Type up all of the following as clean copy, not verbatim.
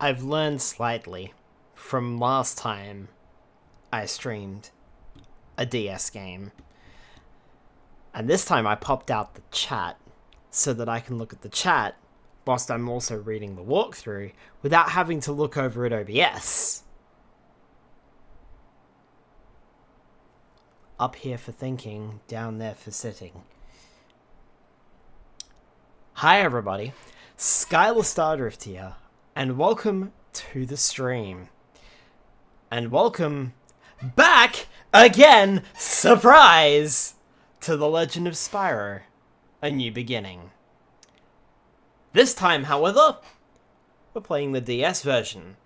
I've learned slightly from last time I streamed a DS game. And this time I popped out the chat so that I can look at the chat whilst I'm also reading the walkthrough without having to look over at OBS. Up here for thinking, down there for sitting. Hi everybody, Skyler Stardrift here, and welcome to the stream. And welcome back again, surprise, to The Legend of Spyro, A New Beginning. This time, however, we're playing the DS version.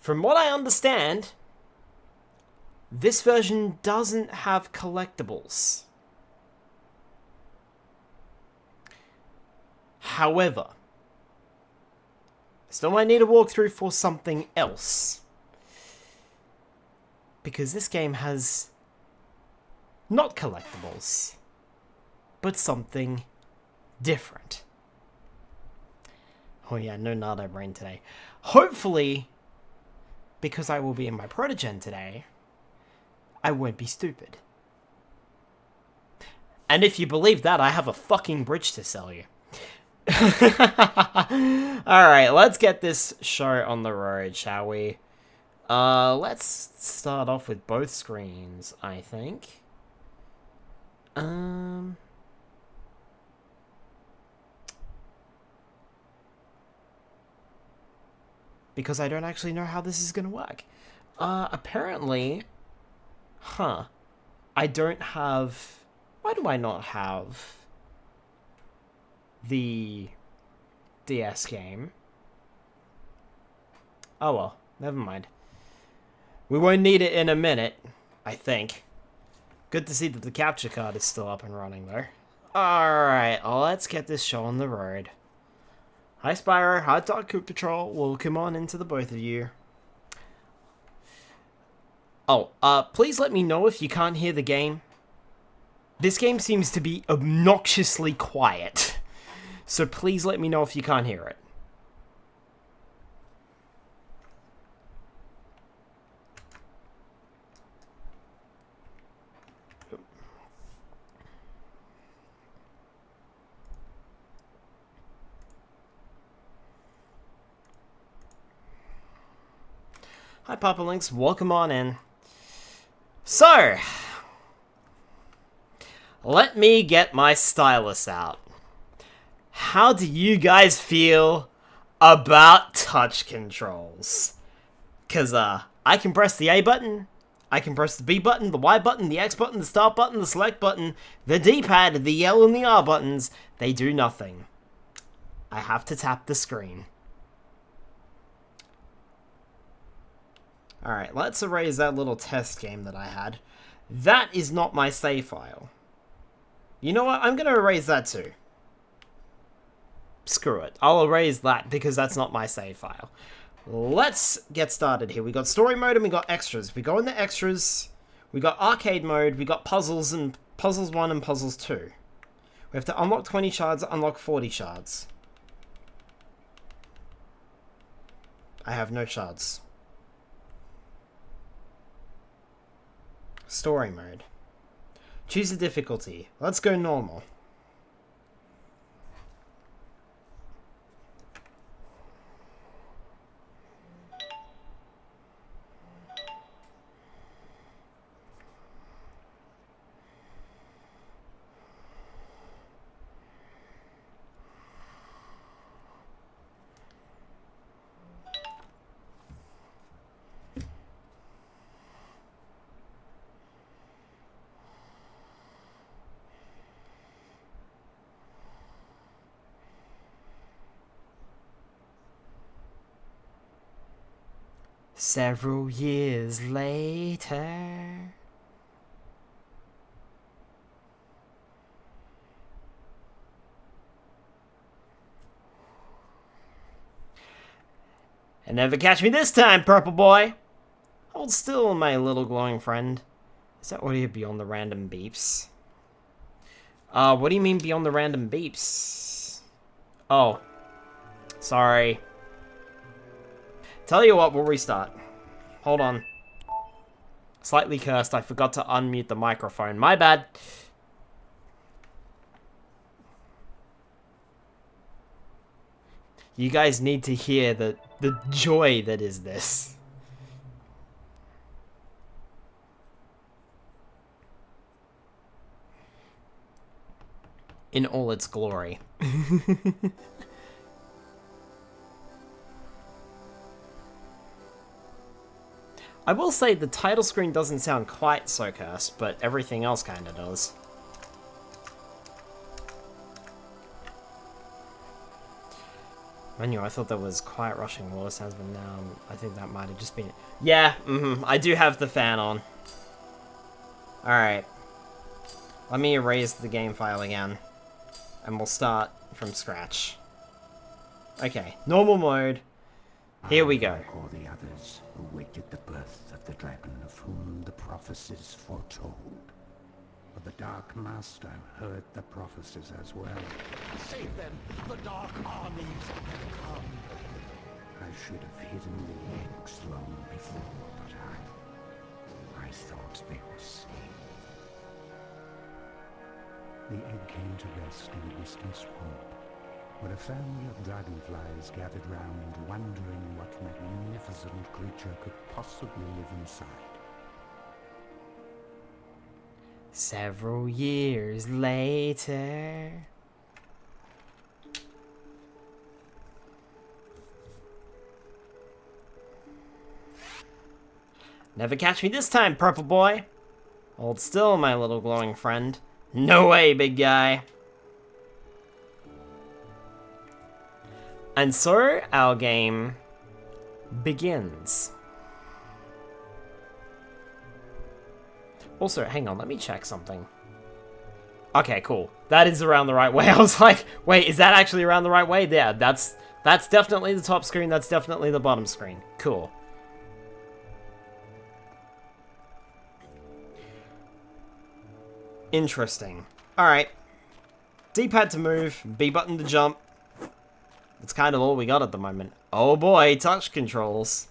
From what I understand, this version doesn't have collectibles. However, still might need a walkthrough for something else. Because this game has not collectibles, but something different. Oh yeah, no Nardo brain today. Hopefully, because I will be in my Protogen today, I won't be stupid. And if you believe that, I have a fucking bridge to sell you. Alright, let's get this show on the road, shall we? Let's start off with both screens, I think. Because I don't actually know how this is gonna work. Apparently... I don't have... Why do I not have the DS game? Oh well, never mind. We won't need it in a minute, I think. Good to see that the capture card is still up and running, though. Alright, let's get this show on the road. Hi, Spyro. Hi, Dark Cook Patrol. Welcome on into the both of you. Oh, please let me know if you can't hear the game. This game seems to be obnoxiously quiet. So please let me know if you can't hear it. Hi, Papa Links. Welcome on in. So, let me get my stylus out. How do you guys feel about touch controls? Because, I can press the A button, I can press the B button, the Y button, the X button, the start button, the select button, the D-pad, the L and the R buttons. They do nothing. I have to tap the screen. Alright, let's erase that little test game that I had. That is not my save file. You know what? I'm going to erase that too. Screw it. I'll erase that because that's not my save file. Let's get started here. We got story mode and we got extras. We go in the extras. We got arcade mode. We got puzzles and puzzles 1 and puzzles 2. We have to unlock 20 shards, unlock 40 shards. I have no shards. Story mode. Choose the difficulty. Let's go normal. Several years later. And never catch me this time, purple boy! Hold still, my little glowing friend. Is that audio beyond the random beeps? What do you mean beyond the random beeps? Oh. Sorry. Tell you what, we'll restart. Hold on. Slightly cursed, I forgot to unmute the microphone. My bad. You guys need to hear the joy that is this. In all its glory. I will say the title screen doesn't sound quite so cursed, but everything else kinda does. Menu, I thought that was quiet rushing water sounds, but now I think that might have just been... Yeah, I do have the fan on. Alright. Let me erase the game file again. And we'll start from scratch. Okay, normal mode. Here we go. Like all the others who waited the birth of the dragon of whom the prophecies foretold. But the Dark Master heard the prophecies as well. Save them! The Dark Armies have come! I should have hidden the eggs long before, but I thought they were safe. The egg came to rest in a distant swamp, where a family of dragonflies gathered round, wondering what magnificent creature could possibly live inside. Several years later... Never catch me this time, purple boy! Hold still, my little glowing friend. No way, big guy! And so, our game begins. Also, hang on, let me check something. Okay, cool. That is around the right way. I was like, wait, is that actually around the right way? Yeah, that's definitely the top screen, that's definitely the bottom screen. Cool. Interesting. Alright. D-pad to move, B button to jump. That's kind of all we got at the moment. Oh boy, touch controls.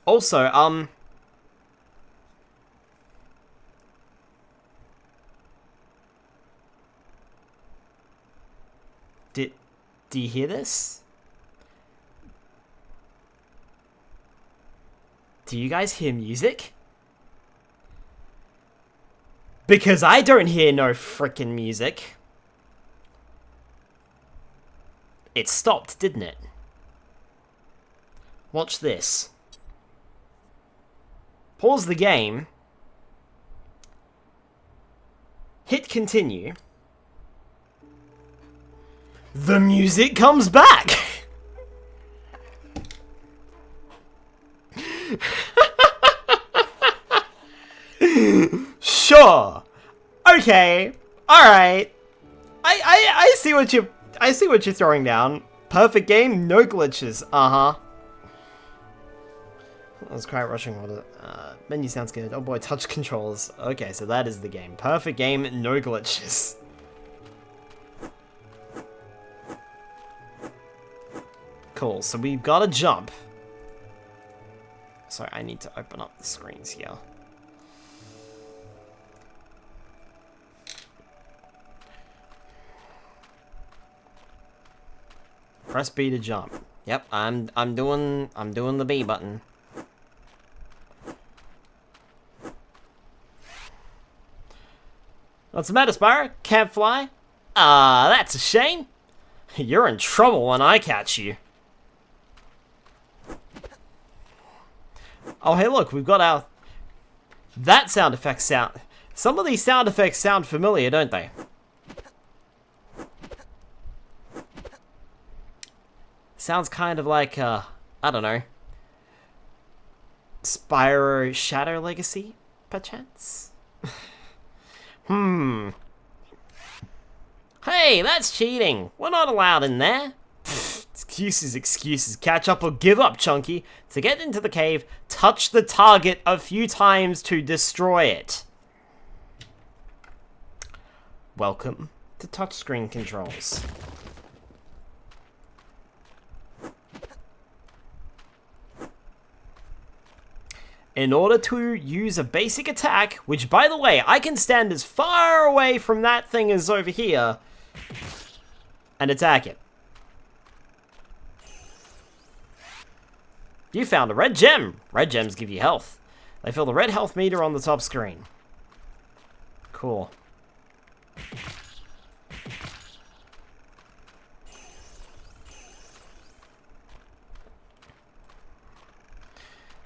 Also, do you hear this? Do you guys hear music? Because I don't hear no frickin' music. It stopped, didn't it? Watch this. Pause the game. Hit continue. The music comes back! Sure. Okay. Alright. I see what you're throwing down. Perfect game, no glitches. Uh-huh. That was quite rushing water. Menu sounds good. Oh boy, touch controls. Okay, so that is the game. Perfect game, no glitches. Cool, so we've got to jump. Sorry, I need to open up the screens here. Press B to jump. Yep, I'm doing the B button. What's the matter, Spyro? Can't fly? That's a shame. You're in trouble when I catch you. Oh, hey, look, we've got our... That sound effect sound... Some of these sound effects sound familiar, don't they? Sounds kind of like, I don't know. Spyro Shadow Legacy, perchance? Hey, that's cheating. We're not allowed in there. Excuses. Catch up or give up, Chunky. To get into the cave, touch the target a few times to destroy it. Welcome to touchscreen controls. in order to use a basic attack, which, by the way, I can stand as far away from that thing as over here and attack it. You found a red gem. Red gems give you health. They fill the red health meter on the top screen. Cool.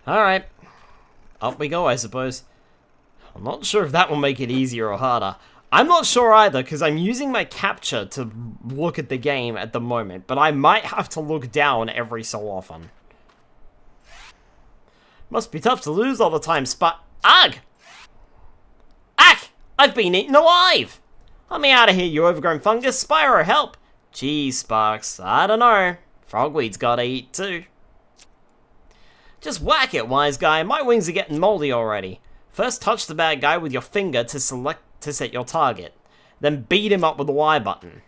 Alright. Up we go, I suppose. I'm not sure if that will make it easier or harder. I'm not sure either, because I'm using my capture to look at the game at the moment, but I might have to look down every so often. Must be tough to lose all the time, Ugh! Ack! I've been eaten alive! Let me out of here, you overgrown fungus. Spyro, help! Geez, Sparks, I don't know. Frogweed's gotta eat too. Just whack it, wise guy. My wings are getting moldy already. First touch the bad guy with your finger to set your target. Then beat him up with the Y button.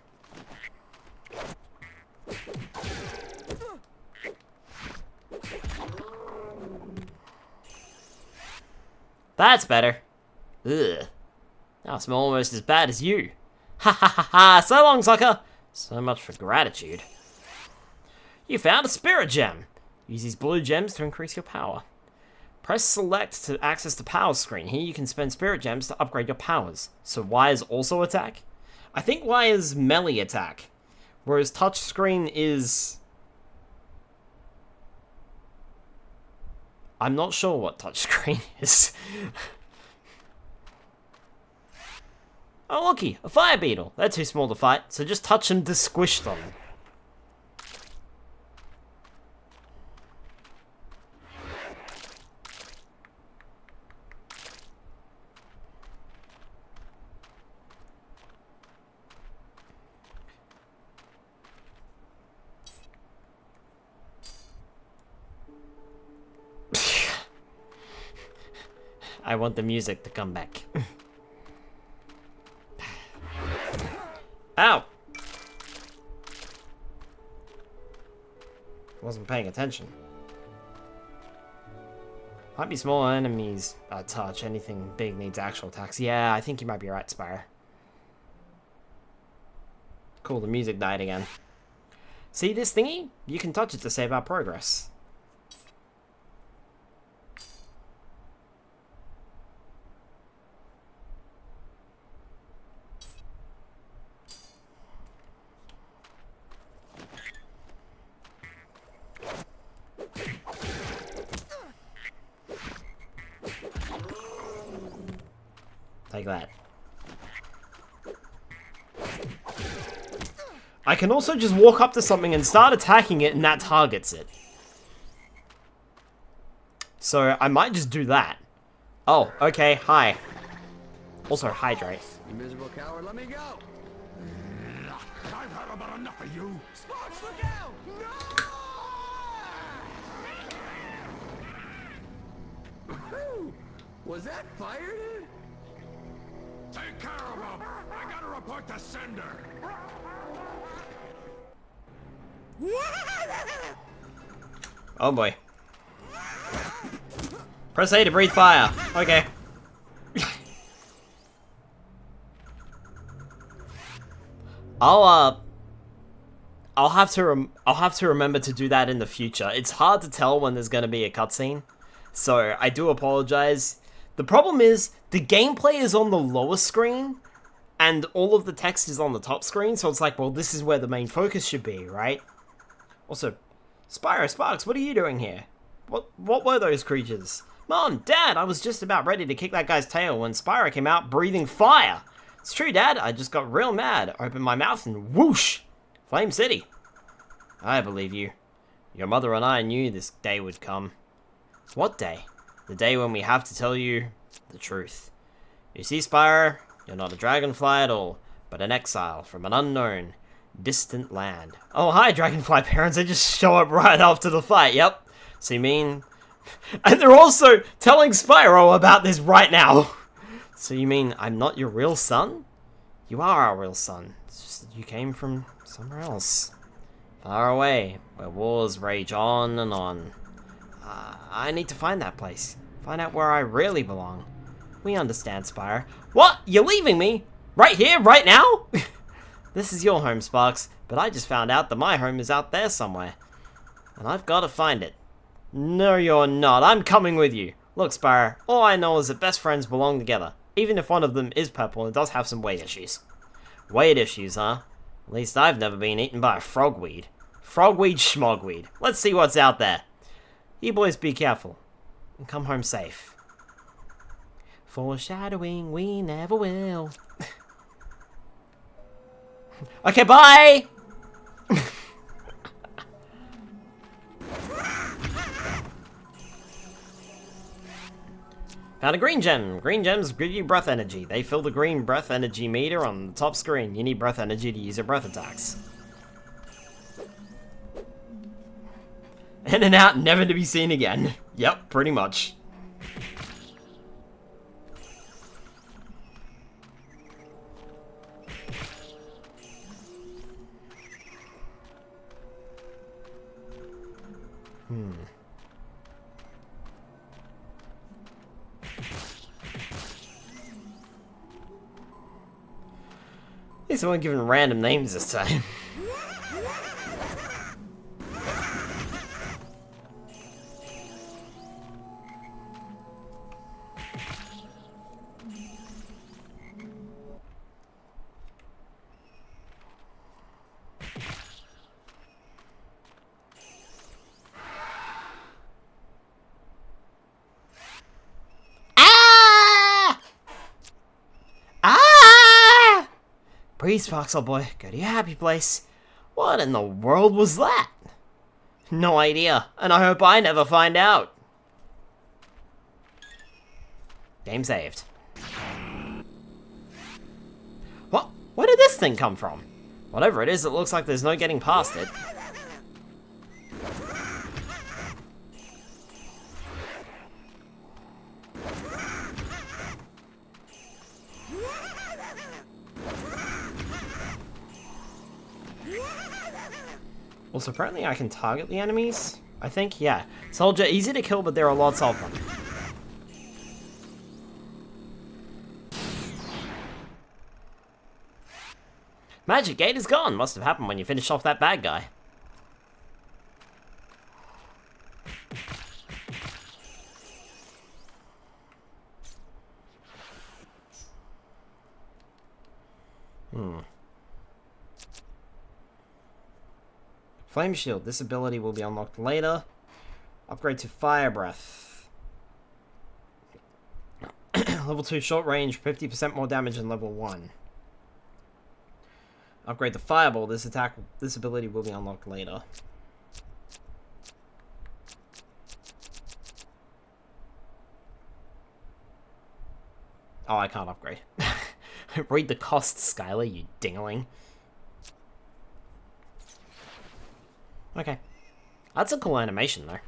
That's better. Ugh. Now I'm almost as bad as you. Ha ha ha ha! So long, sucker! So much for gratitude. You found a spirit gem. Use these blue gems to increase your power. Press select to access the power screen. Here you can spend spirit gems to upgrade your powers. So Y is also attack? I think Y is melee attack. Whereas touch screen is... I'm not sure what touch screen is. Oh, looky, a fire beetle. They're too small to fight, so just touch them to squish them. I want the music to come back. Ow! Wasn't paying attention. Might be small enemies touch. Anything big needs actual attacks. Yeah, I think you might be right, Spyro. Cool, the music died again. See this thingy? You can touch it to save our progress. Take that. I can also just walk up to something and start attacking it and that targets it. So I might just do that. Oh, okay, hi. Also hydrate. You miserable coward, let me go! I've had about enough of you. Sparks, look out! No! Was that fire, dude? Take care of him. I gotta report to sender. Oh boy. Press A to breathe fire. Okay. I'll have to remember to do that in the future. It's hard to tell when there's gonna be a cutscene, so I do apologize. The problem is the gameplay is on the lower screen, and all of the text is on the top screen. So it's like, well, this is where the main focus should be, right? Also, Spyro, Sparks, what are you doing here? What were those creatures? Mom, Dad, I was just about ready to kick that guy's tail when Spyro came out breathing fire. It's true, Dad. I just got real mad. Opened my mouth and whoosh! Flame City. I believe you. Your mother and I knew this day would come. What day? The day when we have to tell you the truth. You see, Spyro, you're not a dragonfly at all, but an exile from an unknown, distant land. Oh, hi, dragonfly parents. They just show up right after the fight, yep. So you mean... And they're also telling Spyro about this right now. So you mean I'm not your real son? You are our real son. It's just that you came from somewhere else. Far away, where wars rage on and on. I need to find that place. Find out where I really belong. We understand, Spyro. What? You're leaving me? Right here? Right now? This is your home, Sparks, but I just found out that my home is out there somewhere. And I've got to find it. No, you're not. I'm coming with you. Look, Spyro, all I know is that best friends belong together. Even if one of them is purple and does have some weight issues. Weight issues, huh? At least I've never been eaten by a frogweed. Frogweed schmogweed. Let's see what's out there. You boys be careful. And come home safe. Foreshadowing, we never will. Okay, bye! Found a green gem. Green gems give you breath energy. They fill the green breath energy meter on the top screen. You need breath energy to use your breath attacks. In and out, never to be seen again. Yep, pretty much. At least I wasn't given random names this time. Breathe, Sparks, old boy. Go to your happy place. What in the world was that? No idea, and I hope I never find out. Game saved. What? Where did this thing come from? Whatever it is, it looks like there's no getting past it. Also, apparently I can target the enemies. I think, yeah. Soldier, easy to kill, but there are lots of them. Magic Gate is gone. Must have happened when you finished off that bad guy. Flame Shield. This ability will be unlocked later. Upgrade to Fire Breath. Level 2 short range, 50% more damage than level 1. Upgrade to Fireball. This ability will be unlocked later. Oh, I can't upgrade. Read the costs, Skyler, you dingling. Okay. That's a cool animation, though.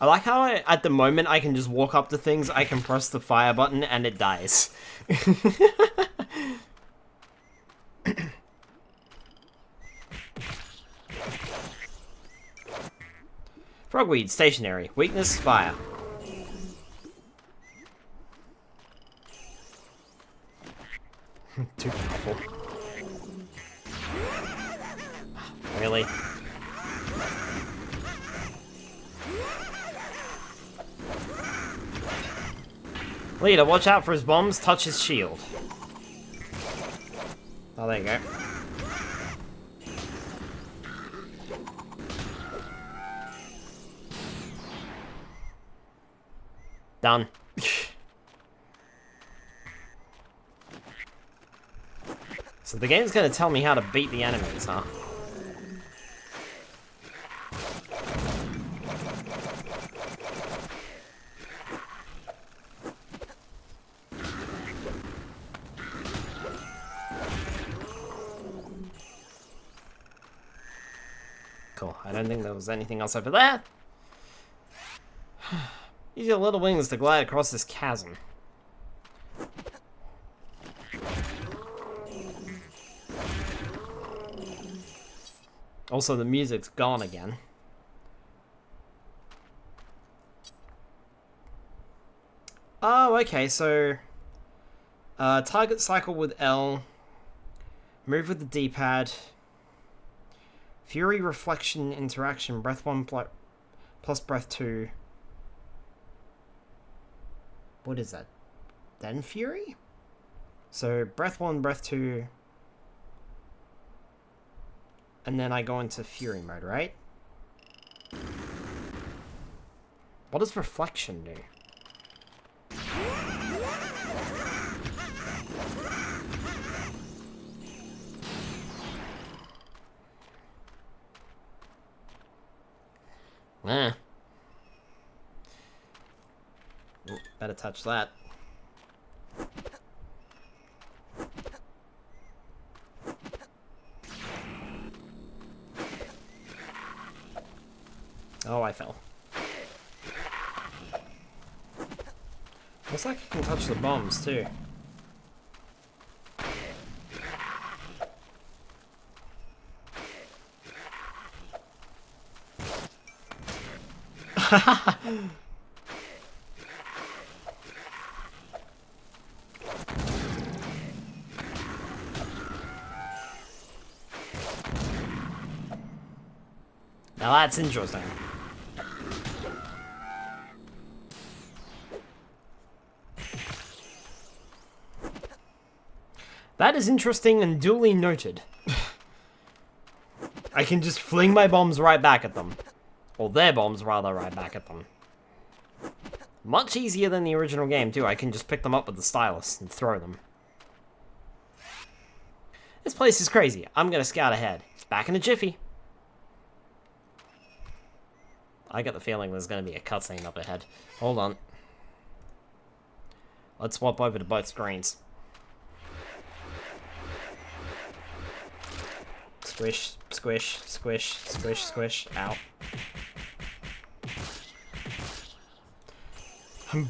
I like how at the moment I can just walk up to things, I can press the fire button, and it dies. Frogweed, stationary. Weakness, fire. Too powerful. Really? Leader, watch out for his bombs. Touch his shield. Oh, there you go. Done. So the game's gonna tell me how to beat the enemies, huh? Cool. I don't think there was anything else over there. Use your little wings to glide across this chasm. Also, the music's gone again. Oh, okay, so... target cycle with L. Move with the D-pad. Fury, reflection, interaction. Breath 1 plus breath 2. What is that? Then Fury? So, breath 1, breath 2... And then I go into Fury mode, right? What does reflection do? Eh. Ooh, better touch that. Oh, I fell. Looks like I can touch the bombs, too. Now that's interesting. That is interesting and duly noted. I can just fling my bombs right back at them. Or their bombs, rather, right back at them. Much easier than the original game, too. I can just pick them up with the stylus and throw them. This place is crazy. I'm gonna scout ahead. Back in a jiffy. I get the feeling there's gonna be a cutscene up ahead. Hold on. Let's swap over to both screens. Squish, squish, squish, squish, squish. Ow.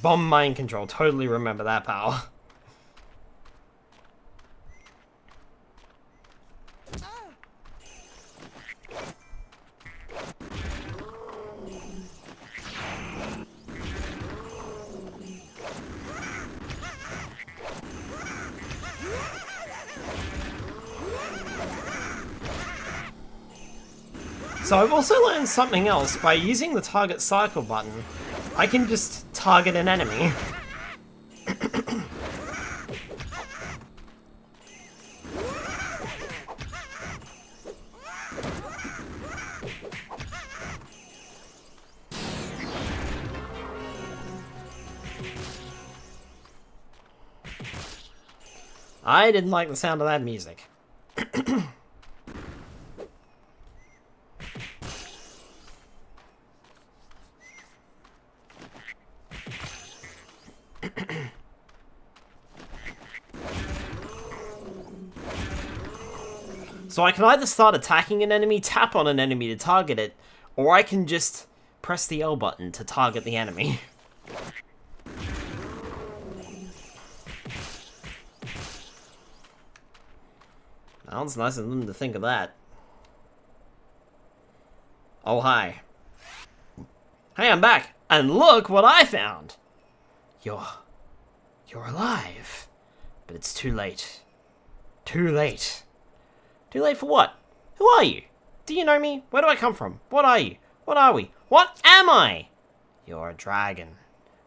Bomb mind control. Totally remember that power. So I've also learned something else. By using the target cycle button, I can just target an enemy. I didn't like the sound of that music. So I can either start attacking an enemy, tap on an enemy to target it, or I can just press the L button to target the enemy. Sounds nice of them to think of that. Oh, hi. Hey, I'm back, and look what I found! You're alive. But it's too late. Too late. Too late for what? Who are you? Do you know me? Where do I come from? What are you? What are we? What am I? You're a dragon.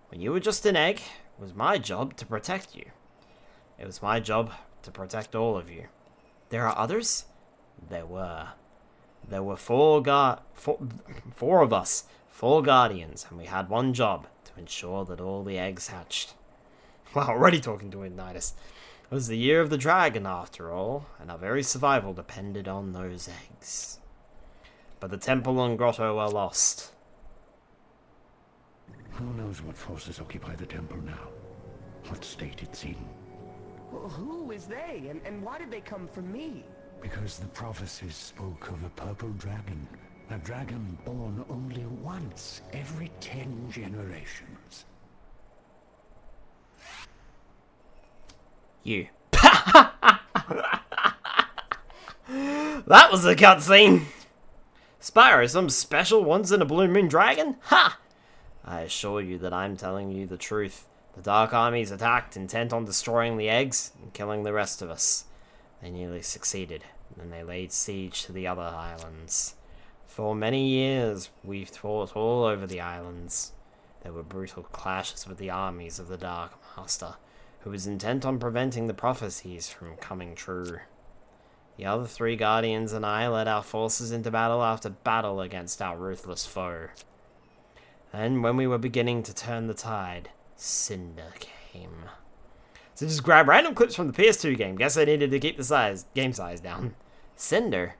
When you were just an egg, it was my job to protect you. It was my job to protect all of you. There are others? There were. There were four of us. 4 guardians, and we had one job, to ensure that all the eggs hatched. Wow, already talking to Ignitus. It was the year of the dragon, after all, and our very survival depended on those eggs. But the temple and grotto are lost. Who knows what forces occupy the temple now? What state it's in? Well, who is they, and why did they come for me? Because the prophecies spoke of a purple dragon. A dragon born only once every 10 generations. You. That was a cutscene! Spyro, some special once-in-a-blue moon dragon? Ha! I assure you that I'm telling you the truth. The Dark Armies attacked, intent on destroying the eggs and killing the rest of us. They nearly succeeded, and they laid siege to the other islands. For many years, we've fought all over the islands. There were brutal clashes with the armies of the Dark Master, who was intent on preventing the prophecies from coming true. The other 3 Guardians and I led our forces into battle after battle against our ruthless foe. And when we were beginning to turn the tide, Cinder came. So just grab random clips from the PS2 game. Guess I needed to keep the game size down. Cinder?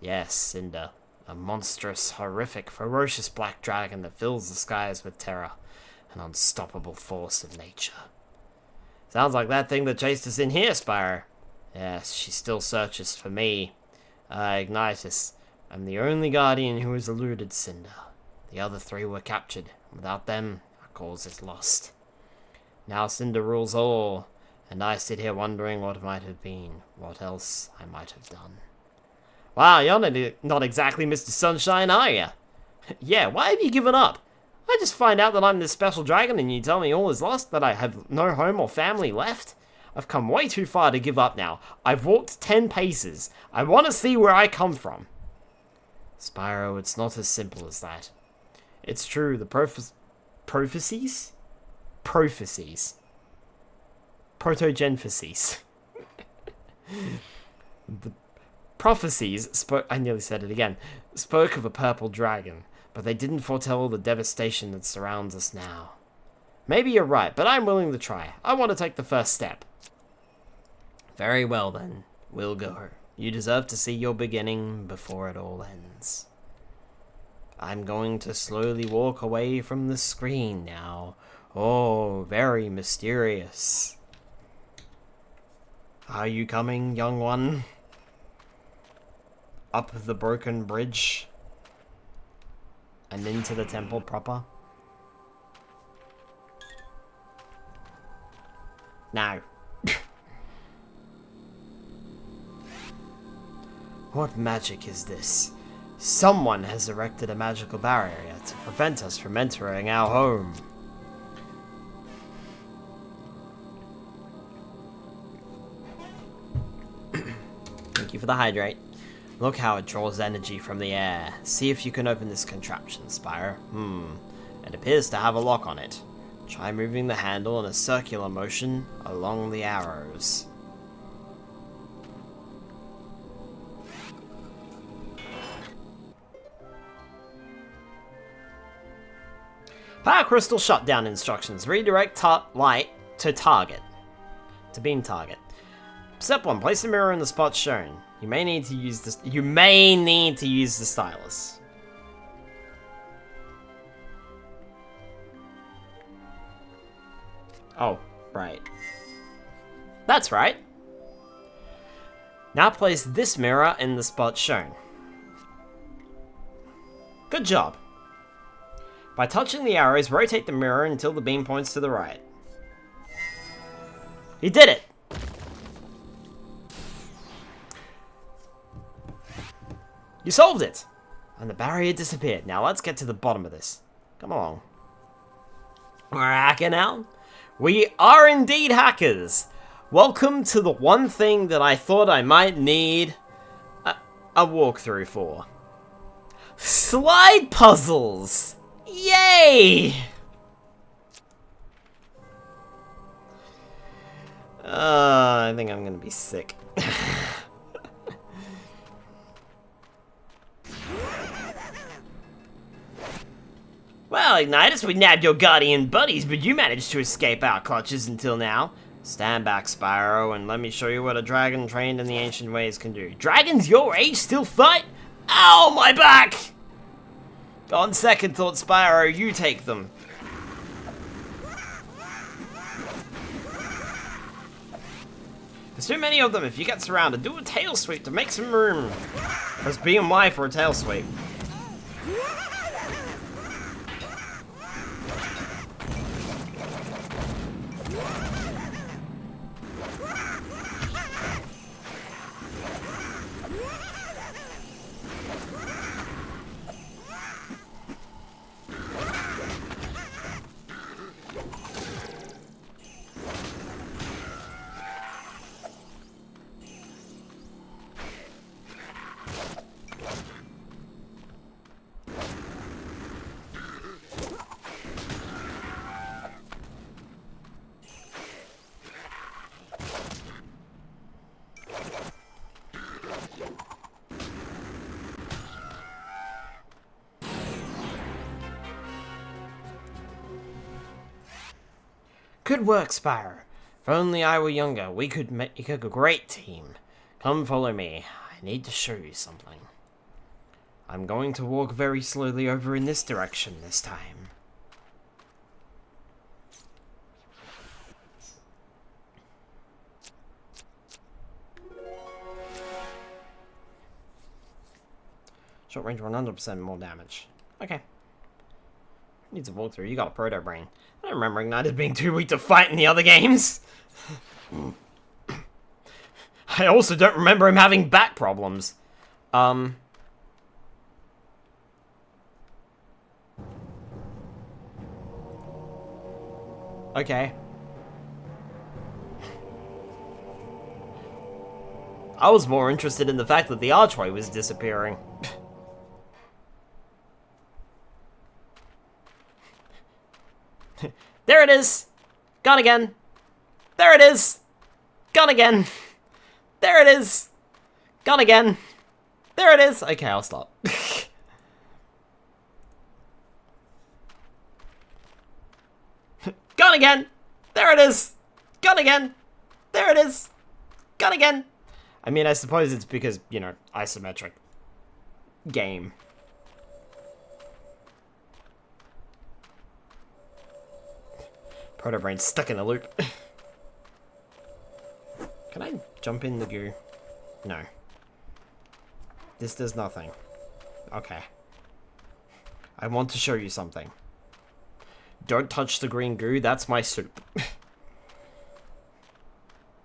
Yes, Cinder. A monstrous, horrific, ferocious black dragon that fills the skies with terror. An unstoppable force of nature. Sounds like that thing that chased us in here, Spyro. Yes, she still searches for me. Ignitus. I'm the only Guardian who has eluded Cinder. The other 3 were captured. Without them, our cause is lost. Now Cinder rules all, and I sit here wondering what might have been, what else I might have done. Wow, you're not exactly Mr. Sunshine, are you? Yeah, why have you given up? I just find out that I'm this special dragon and you tell me all is lost, that I have no home or family left? I've come way too far to give up now. I've walked 10 paces. I want to see where I come from. Spyro, it's not as simple as that. It's true, the prophecies? Prophecies. Protogenphases. The prophecies spoke, I nearly said it again, spoke of a purple dragon, but they didn't foretell the devastation that surrounds us now. Maybe you're right, but I'm willing to try. I want to take the first step. Very well then, we'll go. You deserve to see your beginning before it all ends. I'm going to slowly walk away from the screen now. Oh, very mysterious. Are you coming, young one? Up the broken bridge? And into the temple proper? No. What magic is this? Someone has erected a magical barrier to prevent us from entering our home. Thank you for the hydrate. Look how it draws energy from the air. See if you can open this contraption, Spyro. It appears to have a lock on it. Try moving the handle in a circular motion along the arrows. Power crystal shutdown instructions. Redirect light to target. To beam target. Step 1. Place the mirror in the spot shown. You may need to use this. You may need to use the stylus. Oh, right. That's right. Now place this mirror in the spot shown. Good job. By touching the arrows, rotate the mirror until the beam points to the right. You did it! You solved it! And the barrier disappeared. Now let's get to the bottom of this. Come along. We're hacking out. We are indeed hackers. Welcome to the one thing that I thought I might need a walkthrough for. Slide puzzles! Yay! I think I'm gonna be sick. Well, Ignitus, we nabbed your guardian buddies, but you managed to escape our clutches until now. Stand back, Spyro, and let me show you what a dragon trained in the ancient ways can do. Dragons your age still fight? Ow, my back! On second thought, Spyro, you take them. There's too many of them. If you get surrounded, do a tail sweep to make some room. Press B and Y for a tail sweep. Good work, Spyro. If only I were younger, we could make a great team. Come follow me. I need to show you something. I'm going to walk very slowly over in this direction this time. Short range 100% more damage. Okay. Needs a walkthrough. You got a proto brain. I don't remember Ignited being too weak to fight in the other games. I also don't remember him having back problems. Okay. I was more interested in the fact that the archway was disappearing. There it is! Gone again! There it is! Gone again! There it is! Gone again! There it is! Okay, I'll stop. Gone again! There it is! Gone again! There it is! Gone again! I mean, I suppose it's because, you know, isometric game. Proto Brain's stuck in a loop. Can I jump in the goo? No. This does nothing. Okay. I want to show you something. Don't touch the green goo, that's my soup.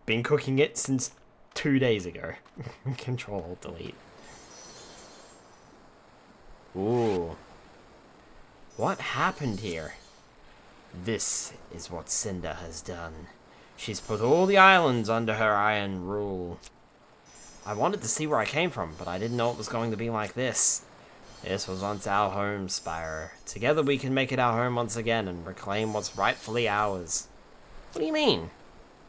Been cooking it since 2 days ago. Control-Alt-Delete. Ooh. What happened here? This is what Cinder has done. She's put all the islands under her iron rule. I wanted to see where I came from, but I didn't know it was going to be like this. This was once our home, Spyro. Together we can make it our home once again and reclaim what's rightfully ours. What do you mean?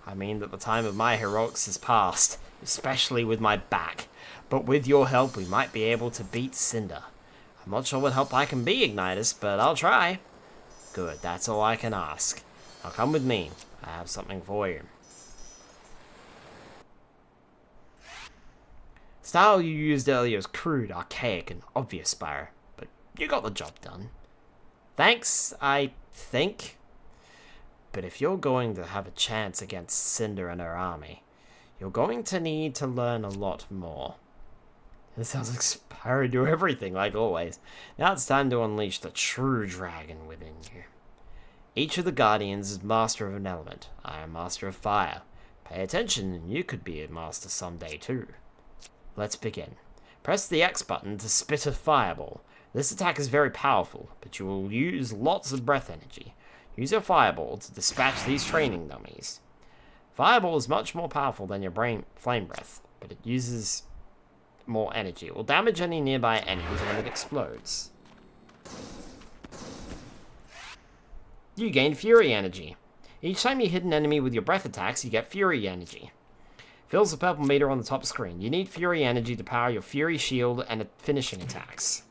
I mean that the time of my heroics is past, especially with my back. But with your help, we might be able to beat Cinder. I'm not sure what help I can be, Ignitus, but I'll try. Good, that's all I can ask. Now come with me. I have something for you. The style you used earlier was crude, archaic, and obvious, Spyro, but you got the job done. Thanks, I think. But if you're going to have a chance against Cinder and her army, you're going to need to learn a lot more. It sounds like Spyro do everything, like always. Now it's time to unleash the true dragon within you. Each of the Guardians is master of an element. I am master of fire. Pay attention and you could be a master someday too. Let's begin. Press the X button to spit a fireball. This attack is very powerful, but you will use lots of breath energy. Use your fireball to dispatch these training dummies. Fireball is much more powerful than your flame breath, but it uses more energy. It will damage any nearby enemies when it explodes. You gain Fury Energy. Each time you hit an enemy with your breath attacks, you get Fury Energy. Fills the purple meter on the top screen. You need Fury Energy to power your Fury Shield and finishing attacks.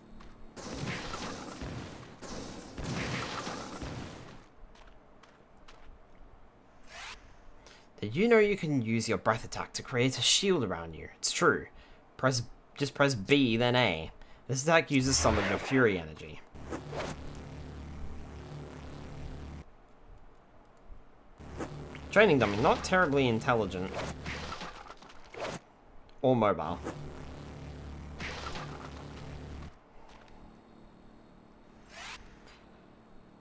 Did you know you can use your breath attack to create a shield around you? It's true. Just press B, then A. This attack uses some of your Fury Energy. Training dummy, not terribly intelligent. Or mobile.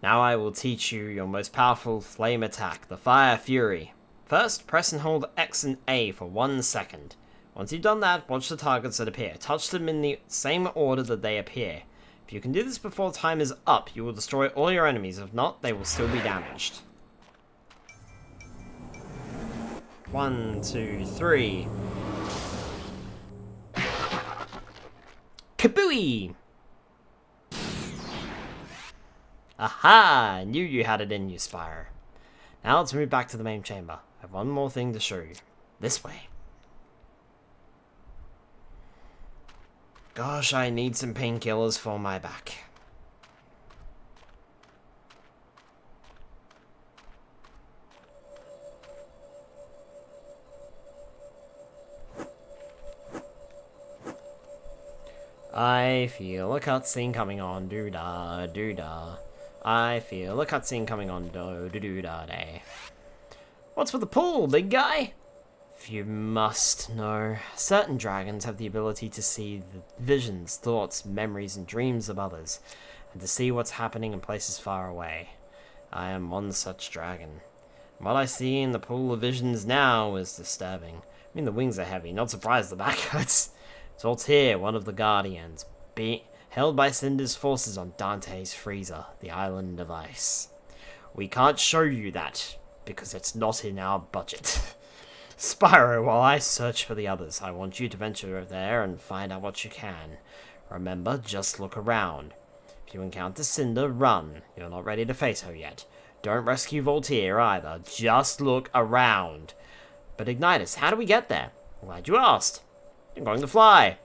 Now I will teach you your most powerful flame attack, the Fire Fury. First, press and hold X and A for 1 second. Once you've done that, watch the targets that appear. Touch them in the same order that they appear. If you can do this before time is up, you will destroy all your enemies. If not, they will still be damaged. 1, 2, 3. Kabooey! Aha! I knew you had it in you, Spyro. Now let's move back to the main chamber. I have one more thing to show you. This way. Gosh, I need some painkillers for my back. I feel a cutscene coming on, doo-da, doo-da. I feel a cutscene coming on, doo-doo-da-day. What's with the pool, big guy? If you must know, certain dragons have the ability to see the visions, thoughts, memories, and dreams of others, and to see what's happening in places far away. I am one such dragon. What I see in the pool of visions now is disturbing. I mean, the wings are heavy, not surprised the back hurts. It's Voltaire, one of the Guardians, held by Cinder's forces on Dante's Freezer, the island of ice. We can't show you that, because it's not in our budget. Spyro, while I search for the others, I want you to venture there and find out what you can. Remember, just look around. If you encounter Cinder, run. You're not ready to face her yet. Don't rescue Voltaire either. Just look around. But Ignitus, how do we get there? I'm glad you asked. I'm going to fly.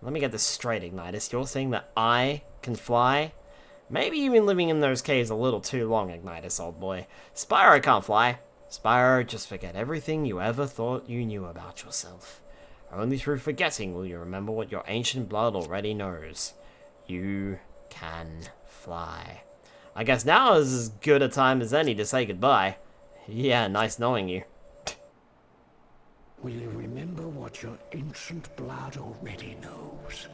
Let me get this straight, Ignitus. You're saying that I can fly? Maybe you've been living in those caves a little too long, Ignitus, old boy. Spyro can't fly. Spyro, just forget everything you ever thought you knew about yourself. Only through forgetting will you remember what your ancient blood already knows. You can fly. I guess now is as good a time as any to say goodbye. Yeah, nice knowing you. Will you remember what your ancient blood already knows?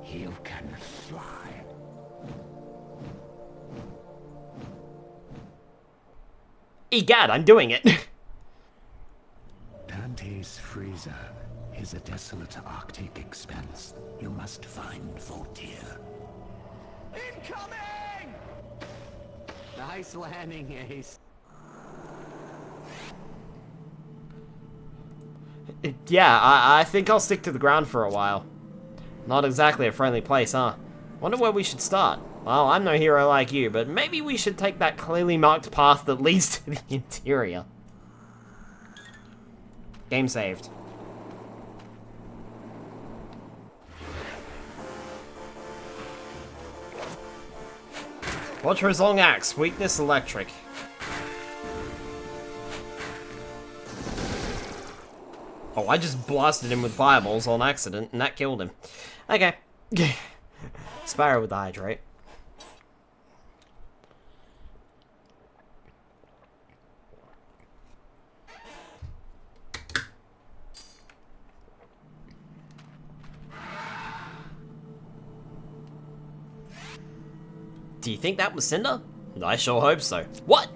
You can fly. Egad, I'm doing it! Dante's Freezer is a desolate Arctic expanse. You must find Voltaire. Incoming! Nice landing, Ace. Yeah, I think I'll stick to the ground for a while. Not exactly a friendly place, huh? Wonder where we should start. Well, I'm no hero like you, but maybe we should take that clearly marked path that leads to the interior. Game saved. Watch for his long axe. Weakness electric. Oh, I just blasted him with fireballs on accident, and that killed him. Okay. Spyro with the hydrate. Do you think that was Cinder? I sure hope so. What?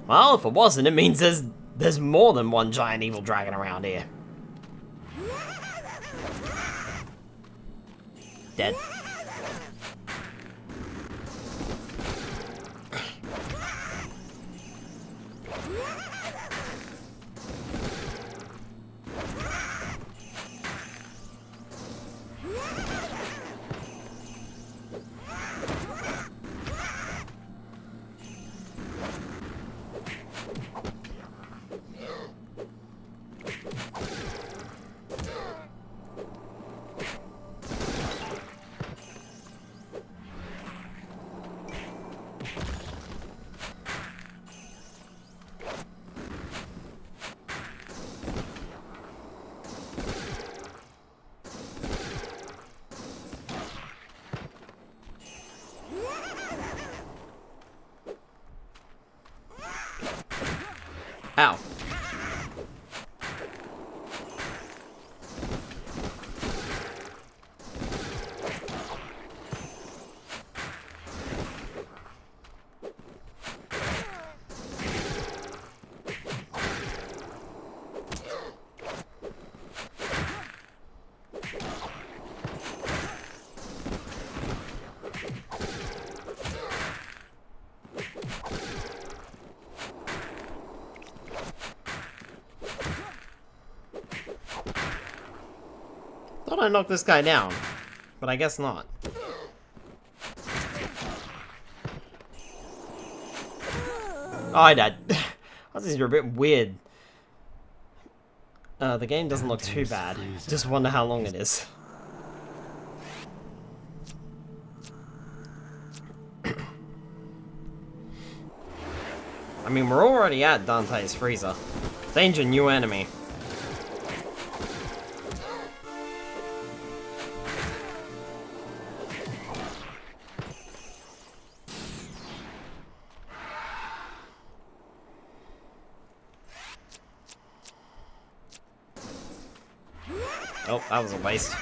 Well, if it wasn't, it means there's more than one giant evil dragon around here. Dead. Ow. Thought I knocked this guy down, but I guess not. Oh, I died. These are a bit weird. The game doesn't look too bad. Just wonder how long it is. I mean, we're already at Dante's Freezer. Danger, new enemy. Oh, that was a waste.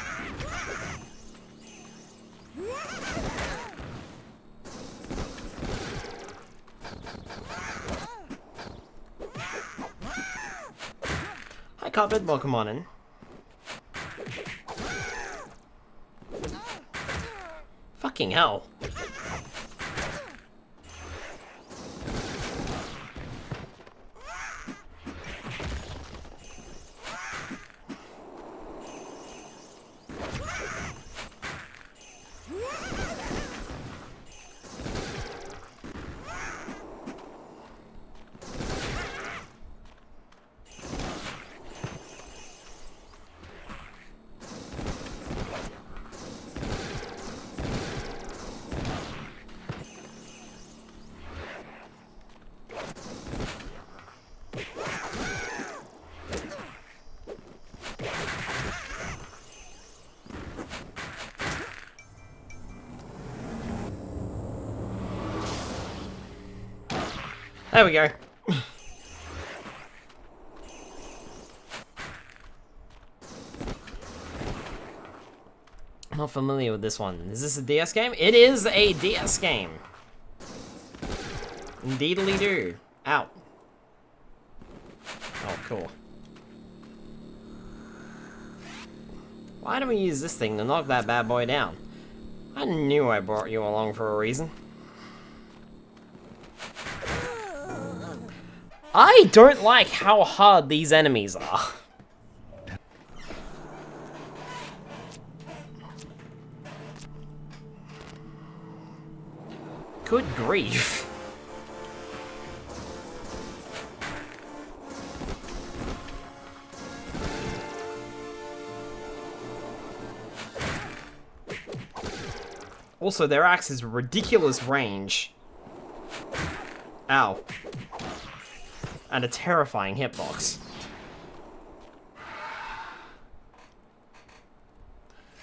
Hi, Carpet. Welcome on in. Fucking hell. There we go. I'm not familiar with this one. Is this a DS game? It is a DS game. Indeedly do. Ow. Oh, cool. Why don't we use this thing to knock that bad boy down? I knew I brought you along for a reason. I don't like how hard these enemies are. Good grief. Also, their axe is ridiculous range. Ow. And a terrifying hitbox.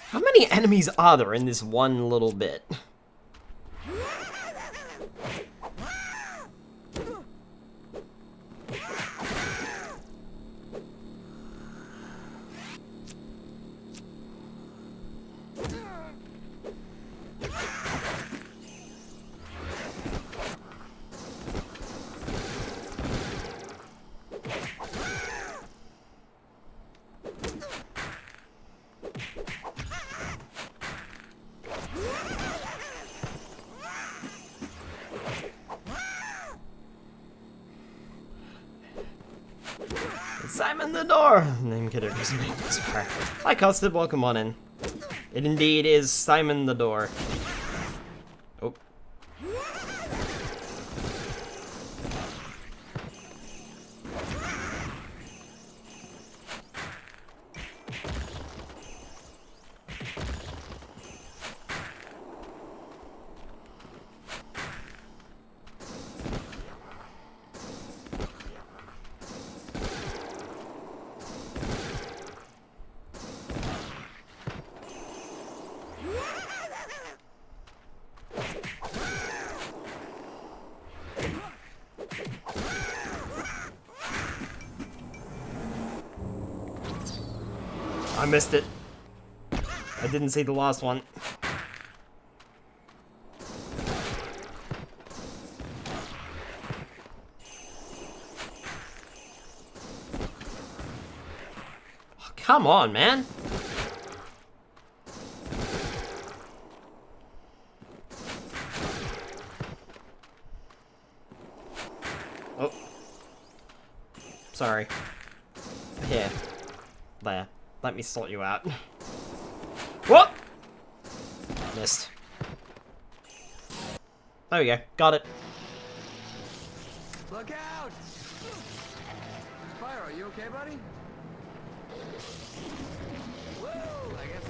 How many enemies are there in this one little bit? Simon the door! Name character's name is Spyro. Hi, Custard, welcome on in. It indeed is Simon the door. Oh. I missed it. I didn't see the last one. Oh, come on, man. Oh. Sorry. Here. There. Let me sort you out. What? Missed. There we go. Got it. Look out! Spyro, you okay, buddy? Woo! I guess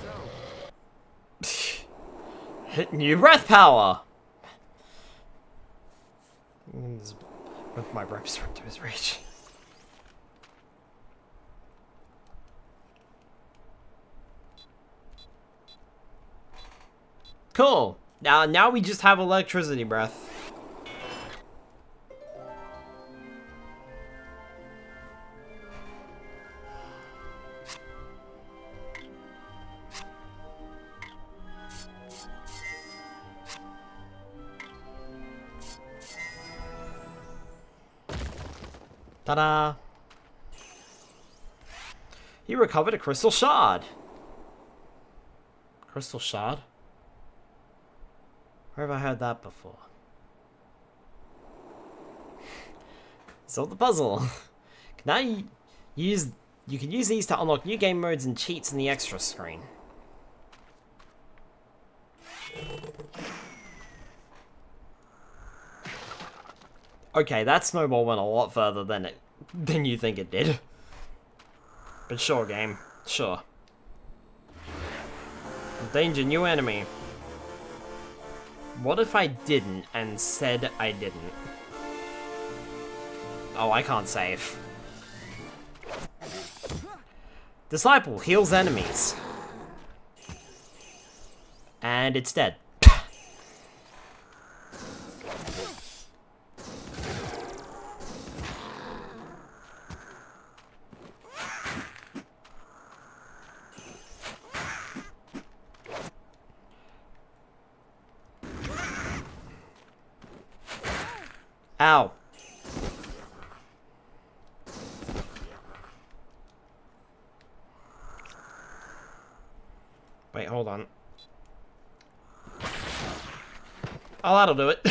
so. Hit new breath power! With my reps to his reach. Cool. Now we just have electricity breath. Ta-da! You recovered a crystal shard. Crystal shard? Where have I heard that before? Solve the puzzle. Now you can use these to unlock new game modes and cheats in the extra screen. Okay, that snowball went a lot further than you think it did. But sure, game. Sure. Danger, new enemy. What if I didn't and said I didn't? Oh, I can't save. Disciple heals enemies. And it's dead. Ow. Wait, hold on. Oh, that'll do it.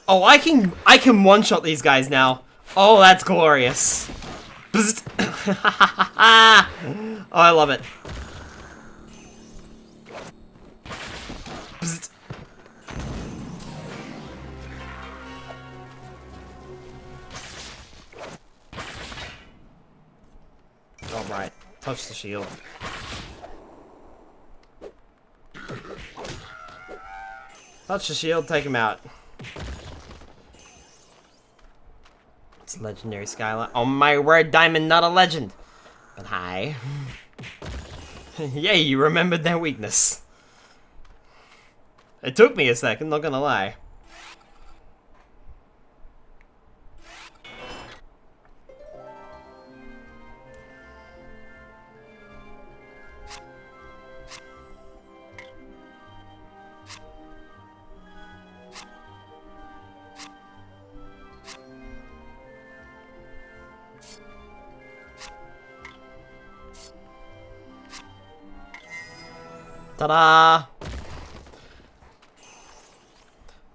Oh, I can one-shot these guys now. Oh, that's glorious. Bzzzt. Oh, I love it. Bzzzt. Alright, touch the shield. Touch the shield, take him out. It's legendary Skyler. Oh my word, Diamond, not a legend. But hi. Yay, you remembered their weakness. It took me a second, not gonna lie. Ta-da!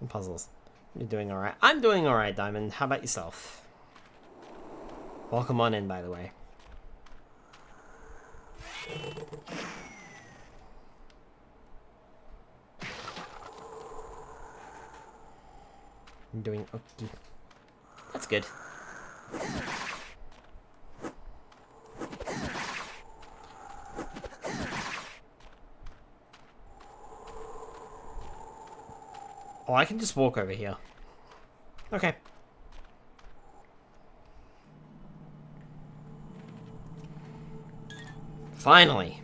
Puzzles. You're doing alright. I'm doing alright, Diamond. How about yourself? Welcome on in, by the way. I'm doing okay. That's good. Oh, I can just walk over here. Okay. Finally.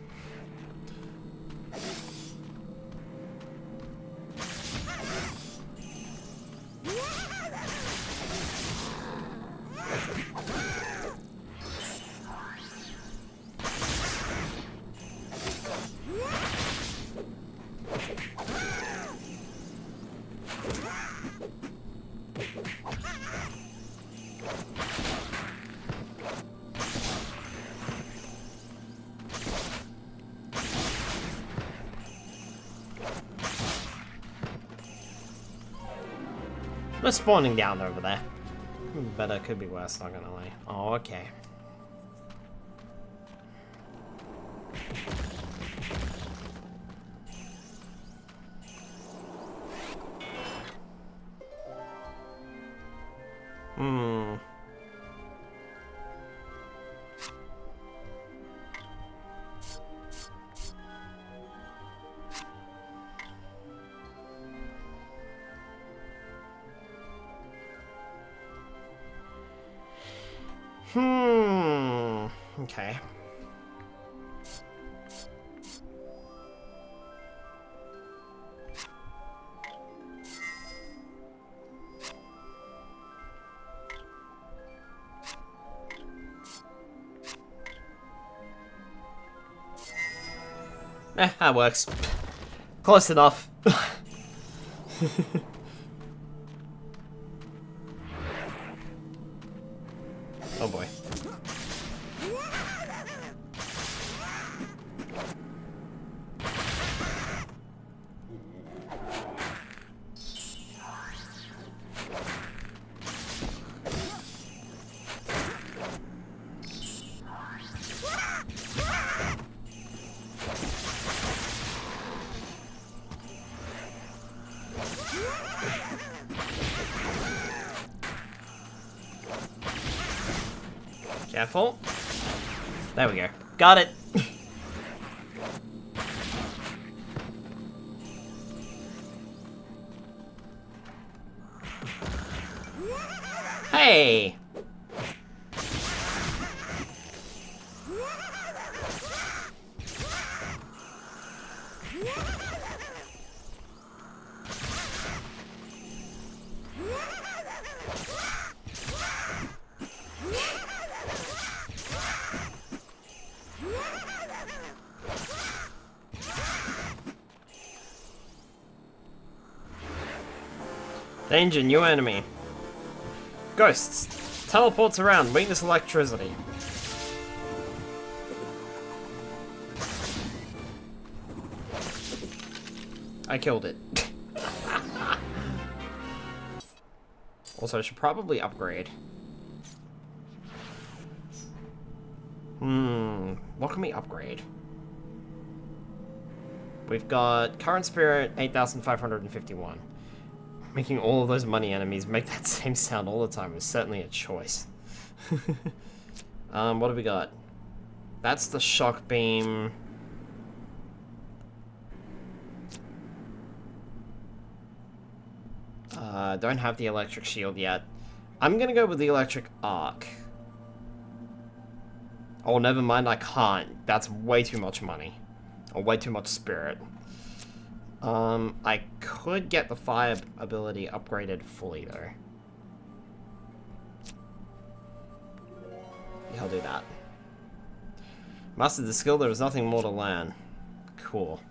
They're spawning down over there. Better, could be worse, not gonna lie. Oh, okay. Okay. That works. Close enough. Oh boy. Careful. There we go. Got it. Hey! Danger, new enemy. Ghosts. Teleports around, weakness electricity. I killed it. Also, I should probably upgrade. What can we upgrade? We've got current spirit, 8,551. Making all of those money enemies make that same sound all the time is certainly a choice. What have we got? That's the shock beam. Don't have the electric shield yet. I'm gonna go with the electric arc. Oh, never mind, I can't. That's way too much money. Or way too much spirit. I could get the fire ability upgraded fully, though. Yeah, I'll do that. Mastered the skill, there was nothing more to learn. Cool.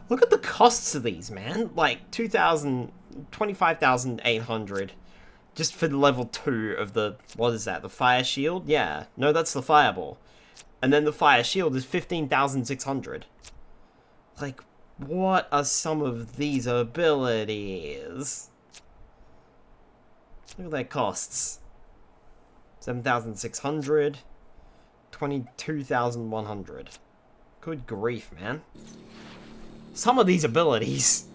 Look at the costs of these, man. Like, 25,800 just for the level 2 of the, what is that, the fire shield? Yeah, no, that's the fireball. And then the fire shield is 15,600. Like, what are some of these abilities? Look at their costs. 7,600. 22,100. Good grief, man. Some of these abilities.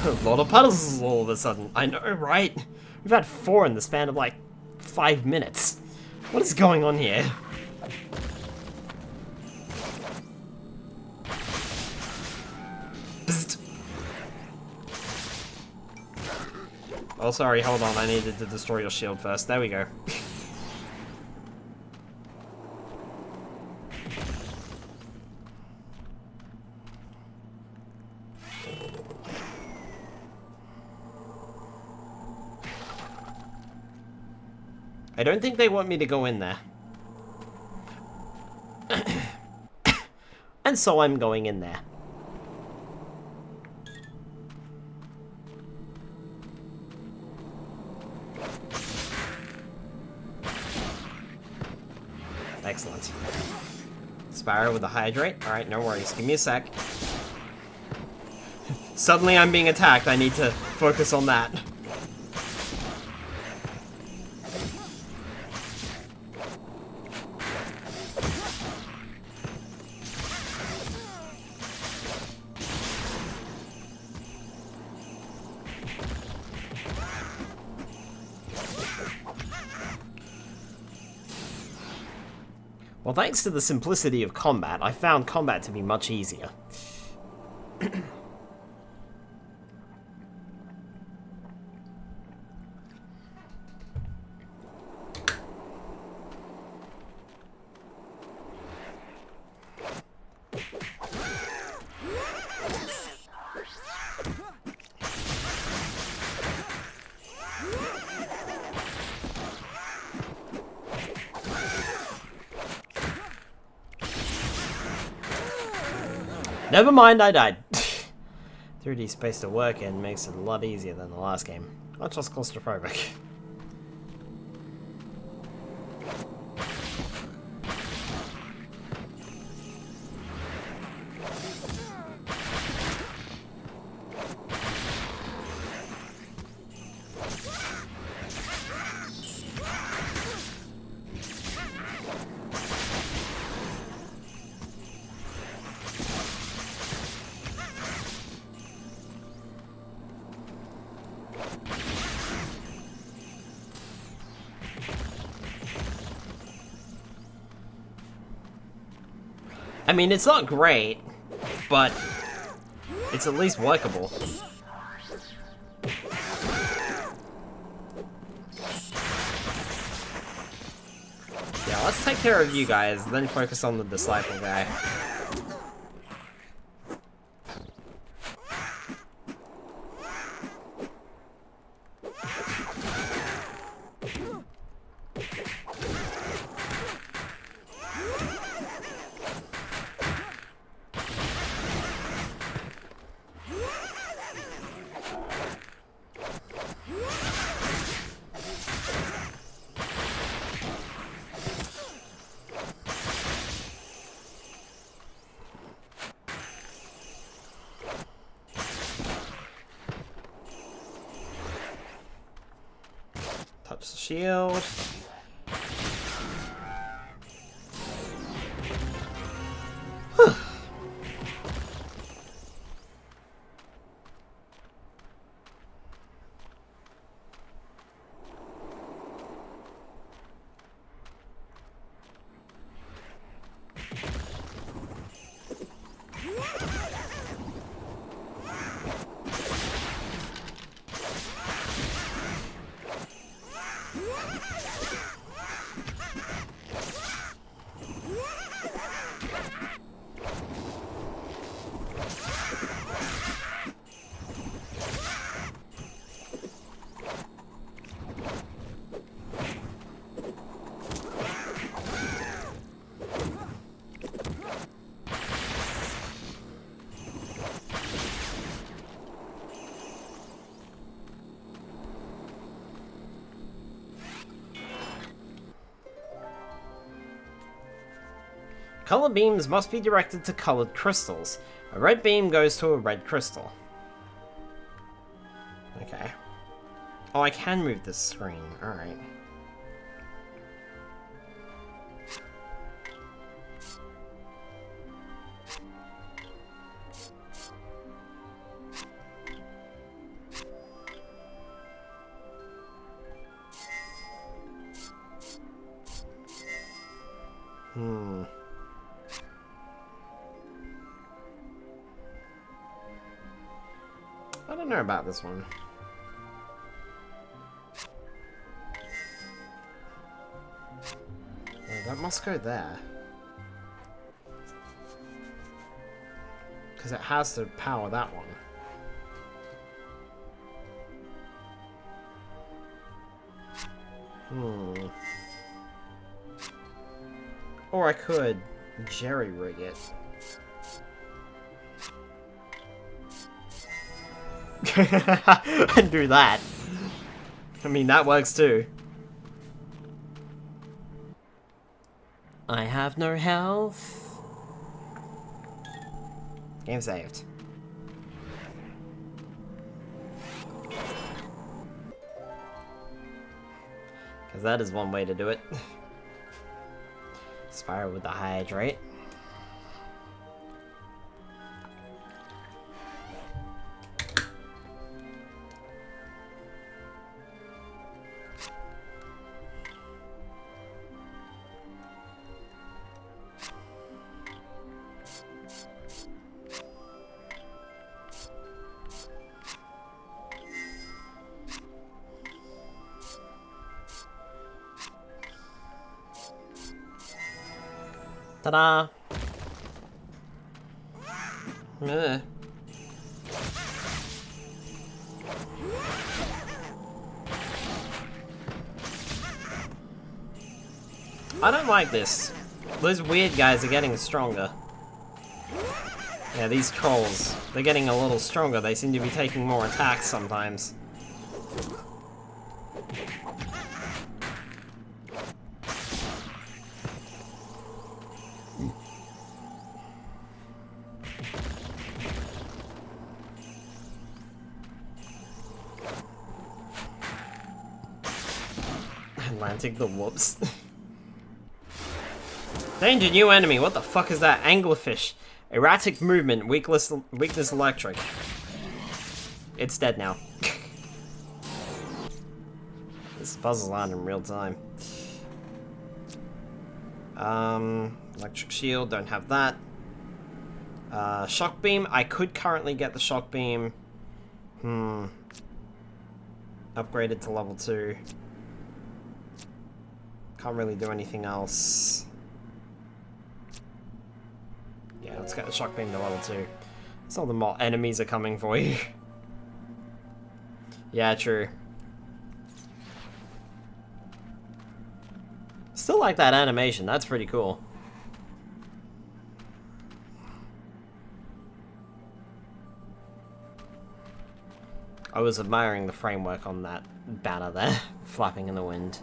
A lot of puzzles all of a sudden. I know, right? We've had 4 in the span of like 5 minutes. What is going on here? Bzzzt. Oh, sorry, hold on. I needed to destroy your shield first. There we go. I don't think they want me to go in there. And so I'm going in there. Excellent. Spyro with the hydrate. Alright, no worries. Give me a sec. Suddenly I'm being attacked. I need to focus on that. Well, thanks to the simplicity of combat, I found combat to be much easier. Never mind, I died. 3D space to work in makes it a lot easier than the last game. Much less claustrophobic. I mean, it's not great, but it's at least workable. Yeah, let's take care of you guys, then focus on the disciple guy. Touch the shield. Color beams must be directed to colored crystals. A red beam goes to a red crystal. Okay. Oh, I can move this screen. Alright. I don't know about this one. Oh, that must go there. Because it has to power that one. Or I could jerry-rig it. And do that. I mean, that works too. I have no health. Game saved. Because that is one way to do it. Spyro with the hydrate. Ta-da! Ugh. I don't like this. Those weird guys are getting stronger. Yeah, these trolls, they're getting a little stronger. They seem to be taking more attacks sometimes. Atlantic the whoops. Danger, new enemy. What the fuck is that? Anglerfish. Erratic movement, weakness electric. It's dead now. This puzzle's on in real time. Electric shield, don't have that. Shock beam, I could currently get the shock beam. Upgraded to level 2. Can't really do anything else. Yeah, let's get the shock beam to level 2. Some of the more enemies are coming for you. Yeah, true. Still like that animation, that's pretty cool. I was admiring the framework on that banner there, flapping in the wind.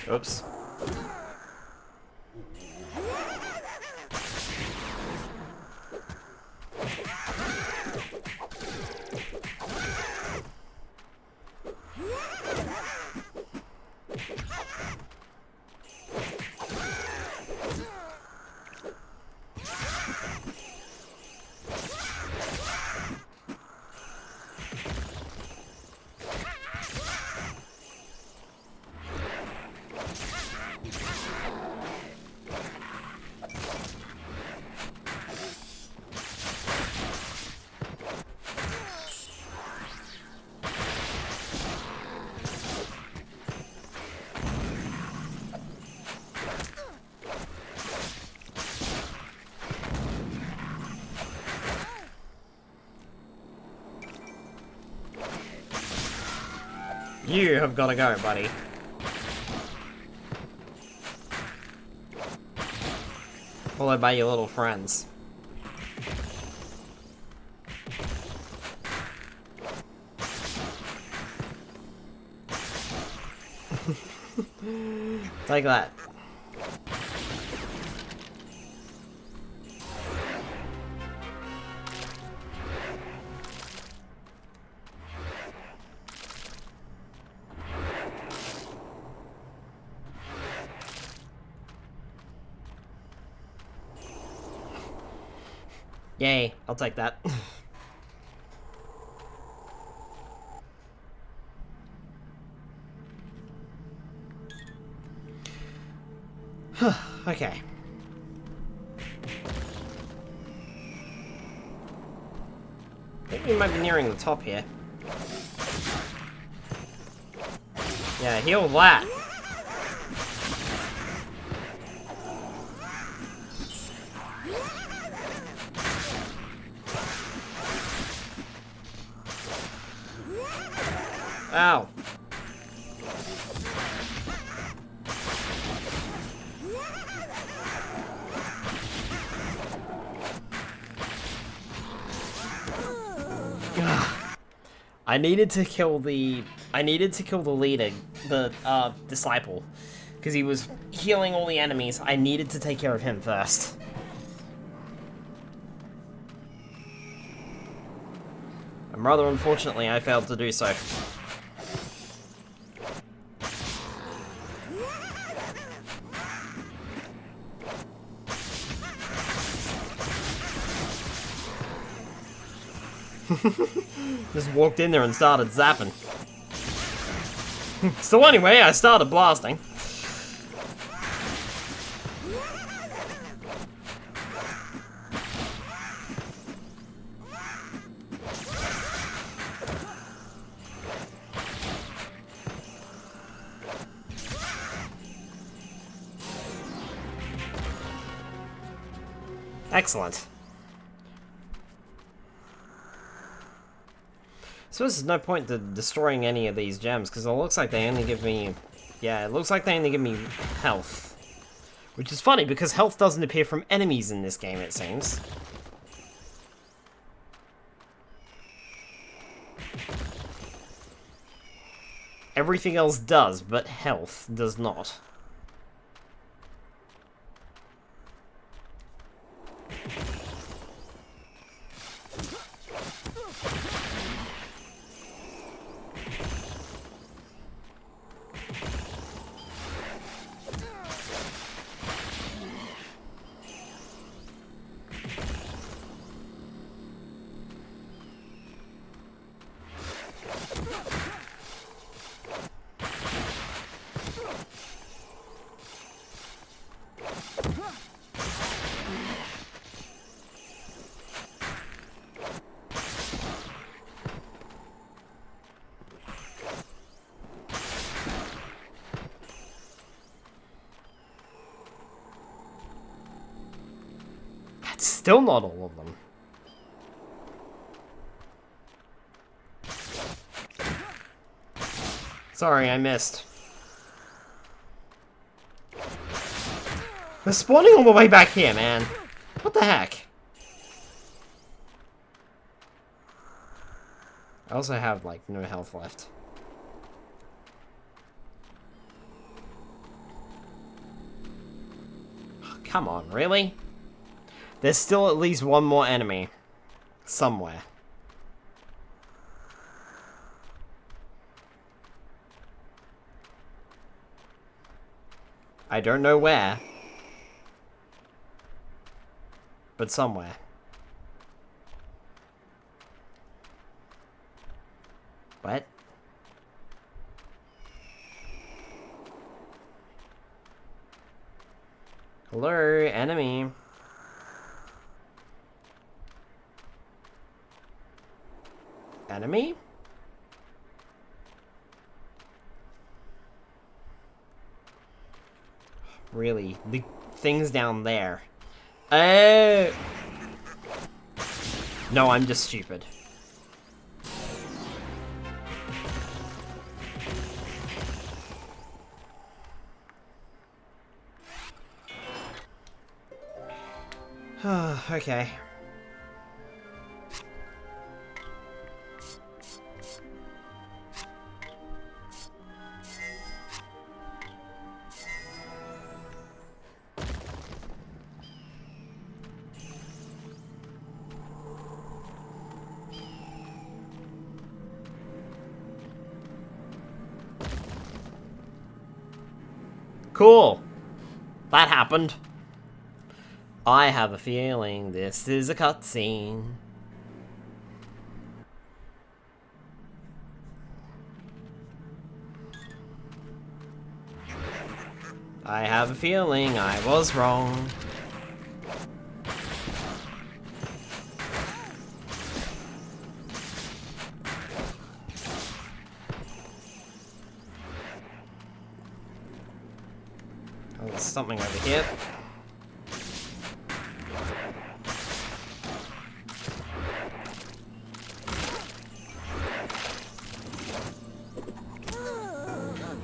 Oops. You have got to go, buddy. Followed by your little friends. Take that. Yay, I'll take that. Okay. I think we might be nearing the top here. Yeah, heal that. Ow. I needed to kill the leader, the disciple, because he was healing all the enemies. I needed to take care of him first. And rather unfortunately, I failed to do so. Just walked in there and started zapping. So anyway, I started blasting. Excellent. suppose there's no point to destroying any of these gems, because it looks like they only give me... Yeah, it looks like they only give me health. Which is funny, because health doesn't appear from enemies in this game, it seems. Everything else does, but health does not. That's still not all of them. Sorry, I missed. They're spawning all the way back here, man. What the heck? I also have, like, no health left. Oh, come on, really? There's still at least one more enemy. Somewhere. I don't know where. But somewhere. What? Hello, enemy. Enemy? Really? The thing's down there. Oh! No, I'm just stupid. Okay. Cool. That happened. I have a feeling this is a cutscene. I have a feeling I was wrong. Oh, there's something over here.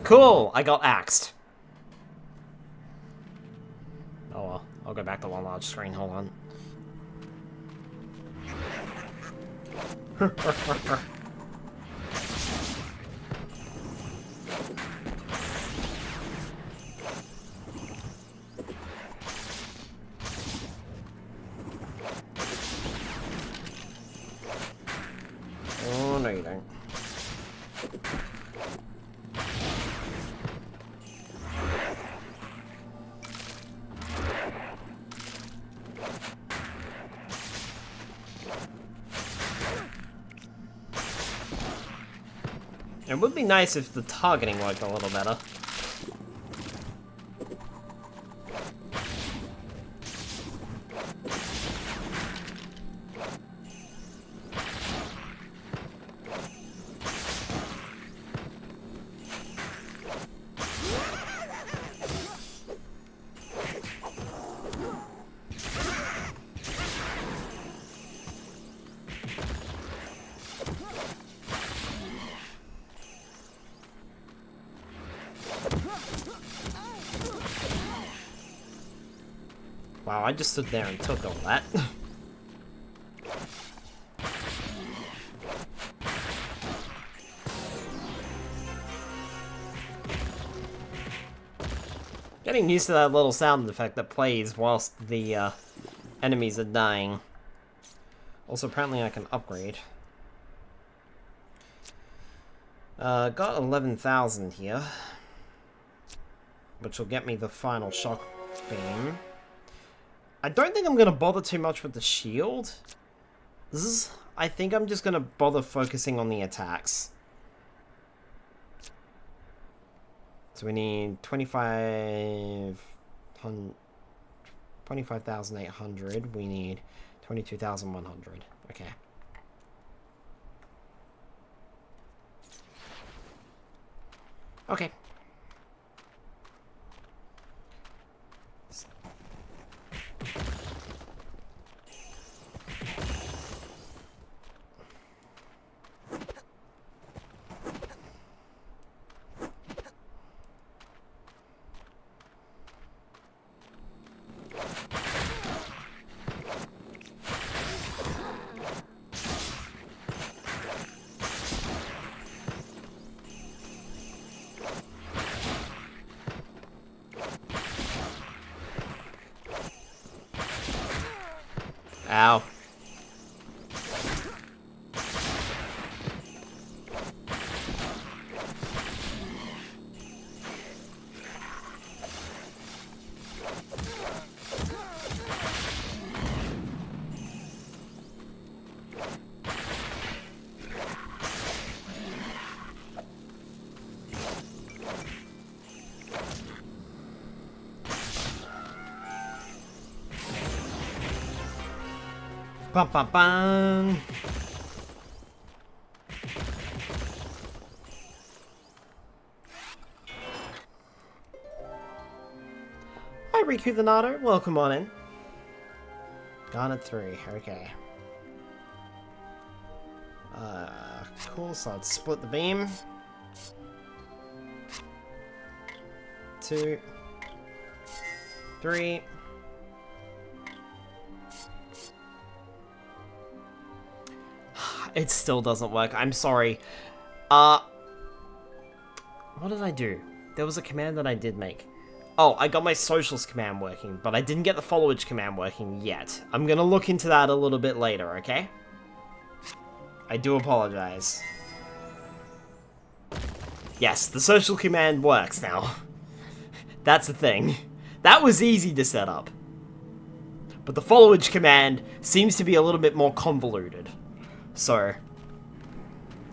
Cool! I got axed. Oh well, I'll go back to one large screen, hold on. Oh, no you don't. It would be nice if the targeting worked a little better. Wow, I just stood there and took all that. Getting used to that little sound effect that plays whilst the enemies are dying. Also, apparently I can upgrade. Got 11,000 here. Which will get me the final shock beam. I don't think I'm going to bother too much with the shield. I think I'm just going to bother focusing on the attacks. So we need 25,800. We need 22,100. Okay. Okay. Ow. Bum bum bum. Hi Riku the Nado, welcome on in. Gone at 3, okay. Cool, so I'd split the beam. 2, 3. It still doesn't work. I'm sorry. What did I do? There was a command that I did make. Oh, I got my socials command working, but I didn't get the followage command working yet. I'm gonna look into that a little bit later, okay? I do apologize. Yes, the social command works now. That's the thing. That was easy to set up. But the followage command seems to be a little bit more convoluted. So,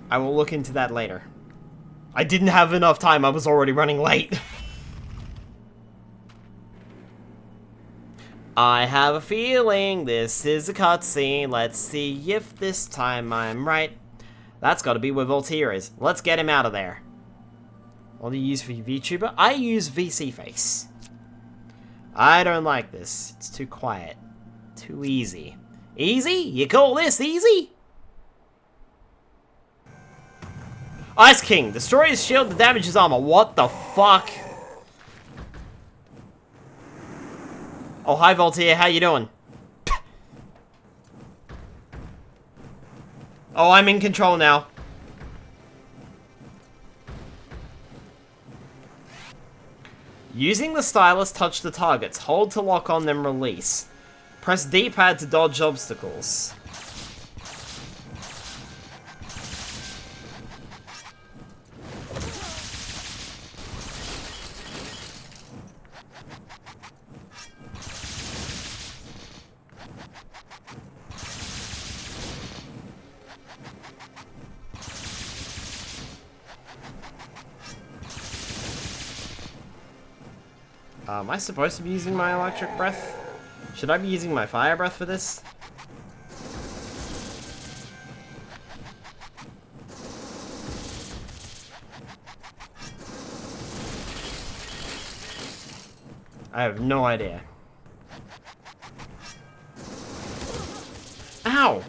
I will look into that later. I didn't have enough time, I was already running late. I have a feeling this is a cutscene. Let's see if this time I'm right. That's gotta be where Voltaire is. Let's get him out of there. What do you use for your VTuber? I use VC Face. I don't like this. It's too quiet. Too easy. Easy? You call this easy? Ice King, destroy his shield to damage his armor. What the fuck? Oh, hi Voltaire, how you doing? Oh, I'm in control now. Using the stylus, touch the targets. Hold to lock on, then release. Press D-pad to dodge obstacles. Am I supposed to be using my electric breath? Should I be using my fire breath for this? I have no idea. Ow!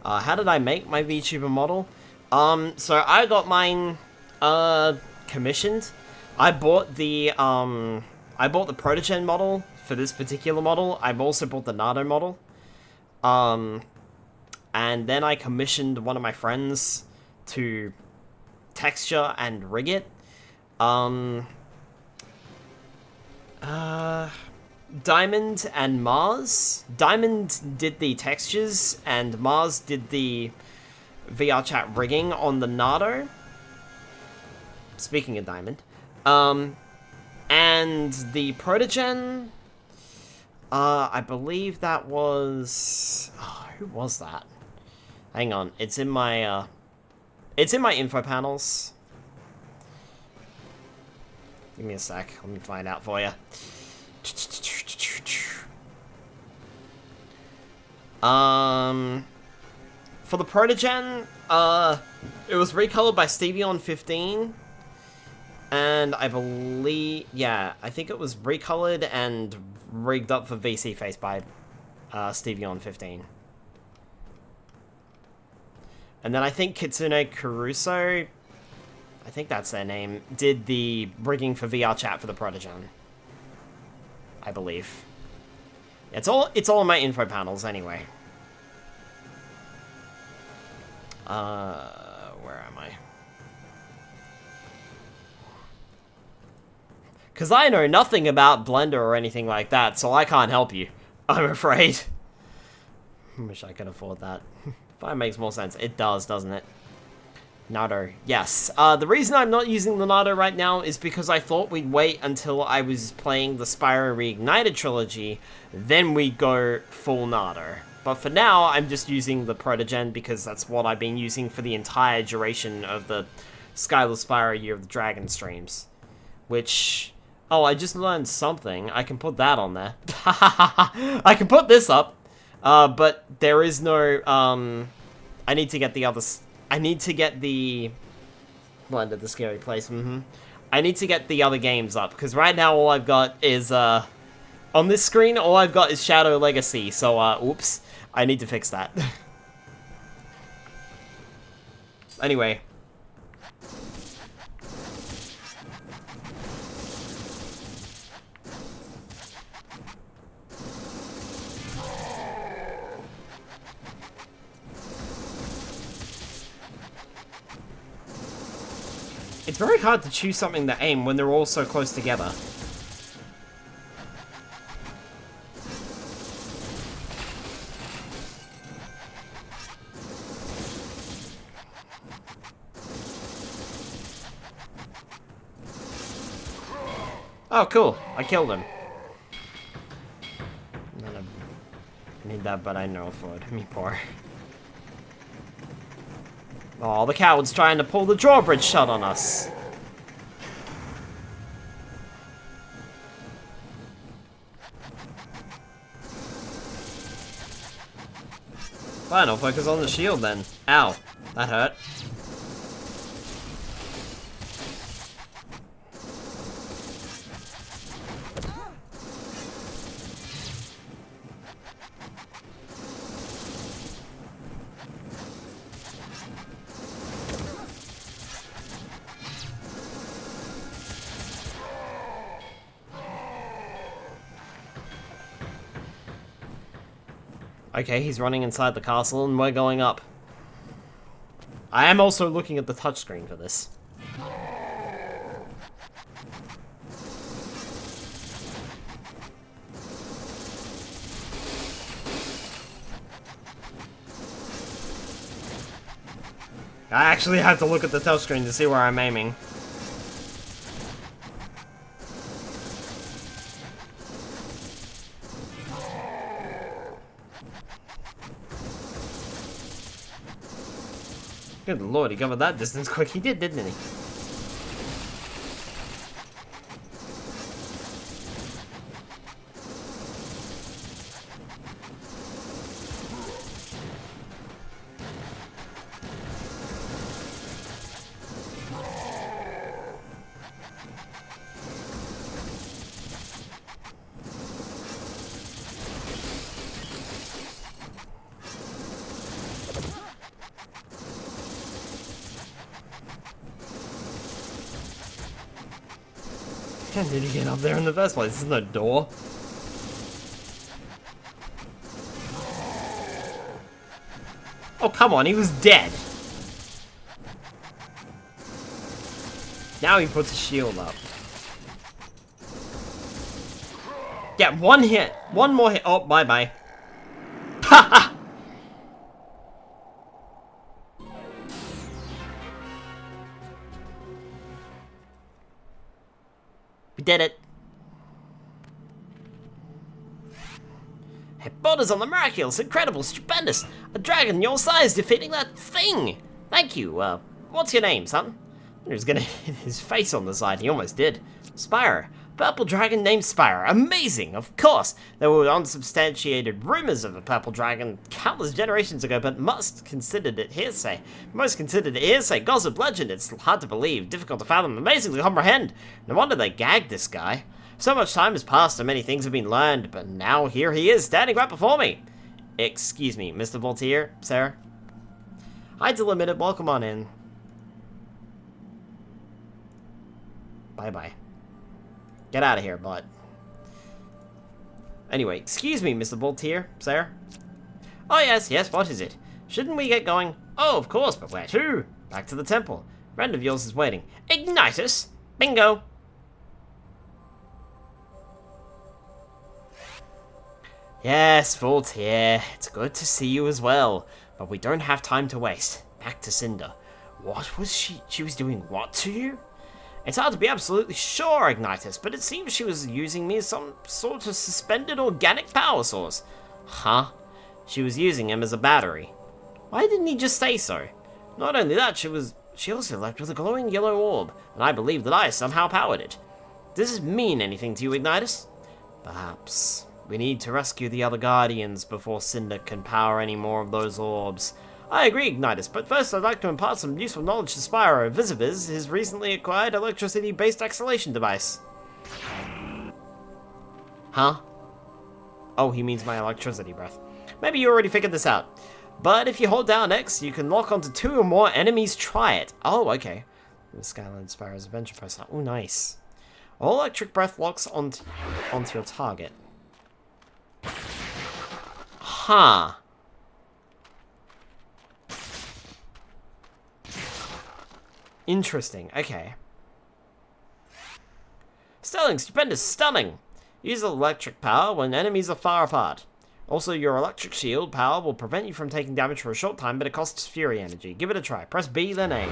How did I make my VTuber model? So I got mine commissioned I bought the Protogen model for this particular model. I've also bought the Nardo model. And then I commissioned one of my friends to texture and rig it. Diamond and Mars. Diamond did the textures, and Mars did the VR chat rigging on the Nardo. Speaking of Diamond. And the Protogen, I believe that was... Oh, who was that? Hang on, it's in my info panels. Give me a sec, let me find out for you. For the Protogen, it was recolored by Stevion15. And I believe, yeah, I think it was recolored and rigged up for VC Face by Stevion15. And then I think Kitsune Caruso, I think that's their name, did the rigging for VR chat for the Protogen. I believe. It's all in my info panels anyway. Where am I? Because I know nothing about Blender or anything like that, so I can't help you, I'm afraid. I wish I could afford that. That makes more sense. It does, doesn't it? Nardo. Yes. The reason I'm not using the Nardo right now is because I thought we'd wait until I was playing the Spyro Reignited trilogy, then we'd go full Nardo. But for now, I'm just using the Protogen because that's what I've been using for the entire duration of the Skyler Spyro Year of the Dragon streams. Which... Oh, I just learned something. I can put that on there. I can put this up. But there is no... I need to get the other... I need to get the... Blender, the Scary Place. I need to get the other games up. Because right now all I've got is... On this screen, all I've got is Shadow Legacy. So, oops. I need to fix that. Anyway. It's very hard to choose something to aim when they're all so close together. Oh, cool. I killed him. I need that, but I know for it. Me poor. Oh, the coward's trying to pull the drawbridge shut on us. Fine, I'll focus on the shield then. Ow. That hurt. Okay, he's running inside the castle, and we're going up. I am also looking at the touchscreen for this. I actually have to look at the touchscreen to see where I'm aiming. Good lord, he covered that distance quick. He did, didn't he? How did he get up there in the first place? There's no door. Oh, come on, he was dead. Now he puts a shield up. Yeah, one hit. One more hit. Oh, bye-bye. Ha ha! We did it. Hey, borders on the miraculous, incredible, stupendous. A dragon your size defeating that thing. Thank you. What's your name, son? He was gonna hit his face on the side. He almost did. Spyro. Purple dragon named Spyro. Amazing, of course. There were unsubstantiated rumors of a purple dragon countless generations ago, but most considered it hearsay. Gossip legend. It's hard to believe, difficult to fathom, amazing to comprehend. No wonder they gagged this guy. So much time has passed and many things have been learned, but now here he is, standing right before me. Excuse me, Mr. Voltaire, sir? Hi, Delimited, welcome on in. Bye-bye. Get out of here, bud. Anyway, excuse me, Mr. Voltaire, sir? Oh, yes, what is it? Shouldn't we get going? Oh, of course, but where to? Back to the temple. Friend of yours is waiting. Ignitus! Bingo! Yes, Voltaire, it's good to see you as well, but we don't have time to waste. Back to Cinder. What was she was doing what to you? It's hard to be absolutely sure, Ignitus, but it seems she was using me as some sort of suspended organic power source. Huh? She was using him as a battery. Why didn't he just say so? Not only that, she also left with a glowing yellow orb, and I believe that I somehow powered it. Does this mean anything to you, Ignitus? Perhaps. We need to rescue the other Guardians before Cinder can power any more of those orbs. I agree, Ignitus, but first I'd like to impart some useful knowledge to Spyro, Visiviz, his recently acquired electricity-based acceleration device. Huh? Oh, he means my electricity breath. Maybe you already figured this out. But if you hold down X, you can lock onto 2 or more enemies. Try it. Oh, okay. Skyler and Spyro's adventure press. Oh, nice. All electric breath locks onto your target. Huh. Interesting, okay. Sterling, stupendous, stunning! Use electric power when enemies are far apart. Also, your electric shield power will prevent you from taking damage for a short time, but it costs fury energy. Give it a try. Press B, then A.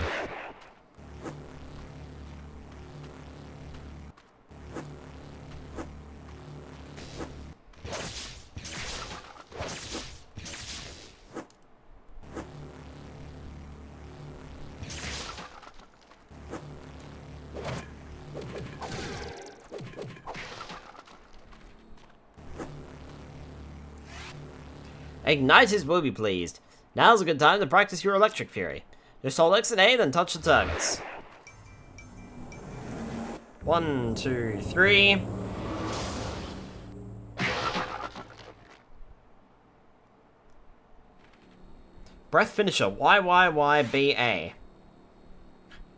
Ignitus will be pleased. Now's a good time to practice your electric fury. Just hold X and A, then touch the targets. 1, 2, 3. Breath finisher, YYYBA.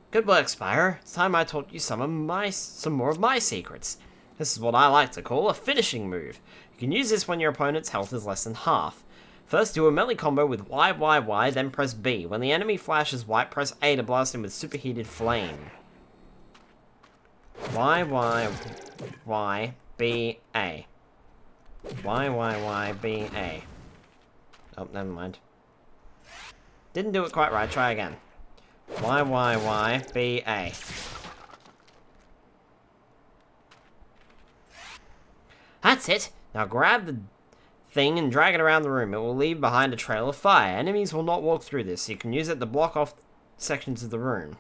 Good work, Spyro. It's time I taught you some more of my secrets. This is what I like to call a finishing move. You can use this when your opponent's health is less than half. First, do a melee combo with YYY, then press B. When the enemy flashes white, press A to blast him with superheated flame. YYYBA. YYYBA. Oh, never mind. Didn't do it quite right. Try again. YYYBA. That's it. Now grab the thing and drag it around the room. It will leave behind a trail of fire. Enemies will not walk through this, so you can use it to block off sections of the room.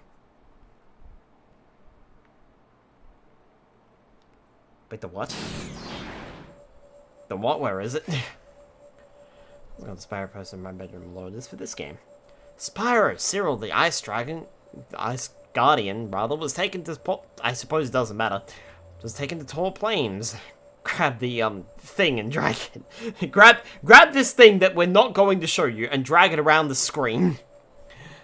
Wait, the what? The what? Where is it? I've got the Spyro poster in my bedroom. Load this for this game. Spyro! Cyril, the Ice Dragon, the Ice Guardian, rather, was taken to... I suppose it doesn't matter. Was taken to tall plains. Grab the, thing and drag it. grab this thing that we're not going to show you and drag it around the screen.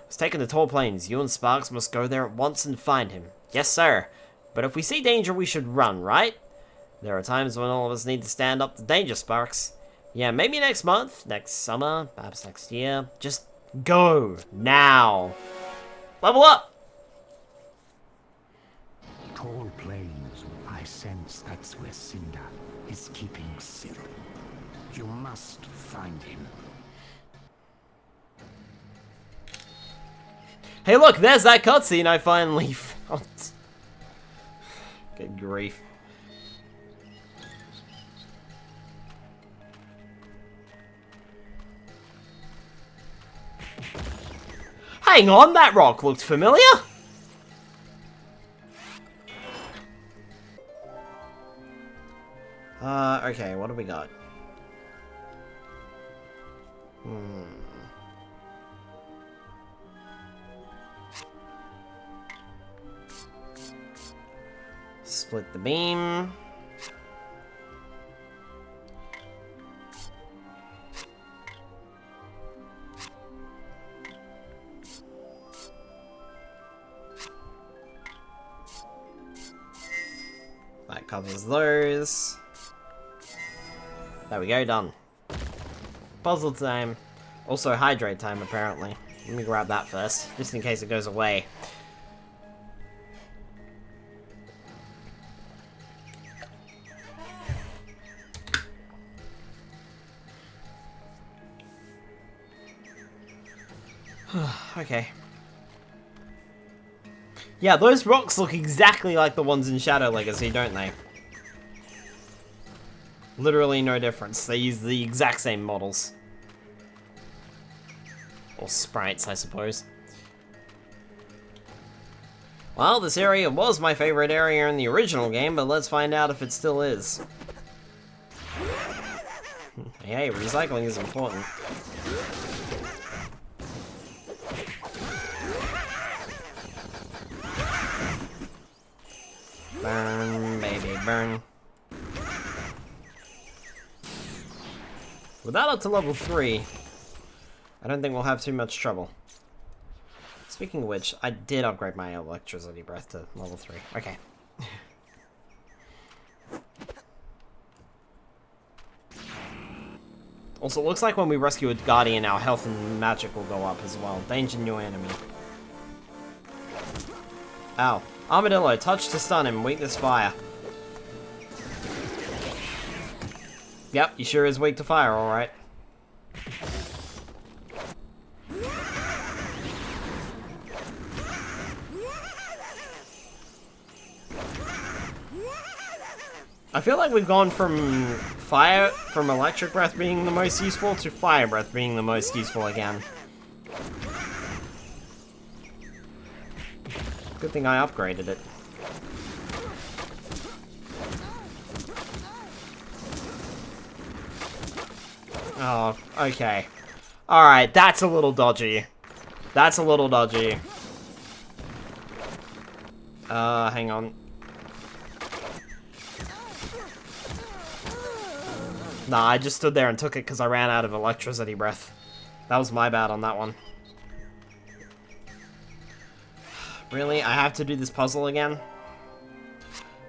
Was taken to tall plains. You and Sparks must go there at once and find him. Yes, sir. But if we see danger, we should run, right? There are times when all of us need to stand up to danger, Sparks. Yeah, maybe next month, next summer, perhaps next year. Just go, now. Level up! Tall plains, I sense that's where Cinder is keeping Cyril. You must find him. Hey look, there's that cutscene I finally found. Good grief. Hang on, that rock looked familiar. Okay, what do we got? Split the beam. That covers those. There we go, done. Puzzle time. Also hydrate time, apparently. Let me grab that first, just in case it goes away. Okay. Yeah, those rocks look exactly like the ones in Shadow Legacy, don't they? Literally no difference. They use the exact same models. Or sprites, I suppose. Well, this area was my favorite area in the original game, but let's find out if it still is. Hey, recycling is important. Burn, baby, burn. With that up to level 3, I don't think we'll have too much trouble. Speaking of which, I did upgrade my electricity breath to level 3. Okay. Also, it looks like when we rescue a Guardian, our health and magic will go up as well. Danger new enemy. Ow. Armadillo, touch to stun him, weakness fire. Yep, he sure is weak to fire, alright. I feel like we've gone from electric breath being the most useful to fire breath being the most useful again. Good thing I upgraded it. Oh, okay. Alright, that's a little dodgy. That's a little dodgy. Hang on. Nah, I just stood there and took it because I ran out of electricity breath. That was my bad on that one. Really? I have to do this puzzle again?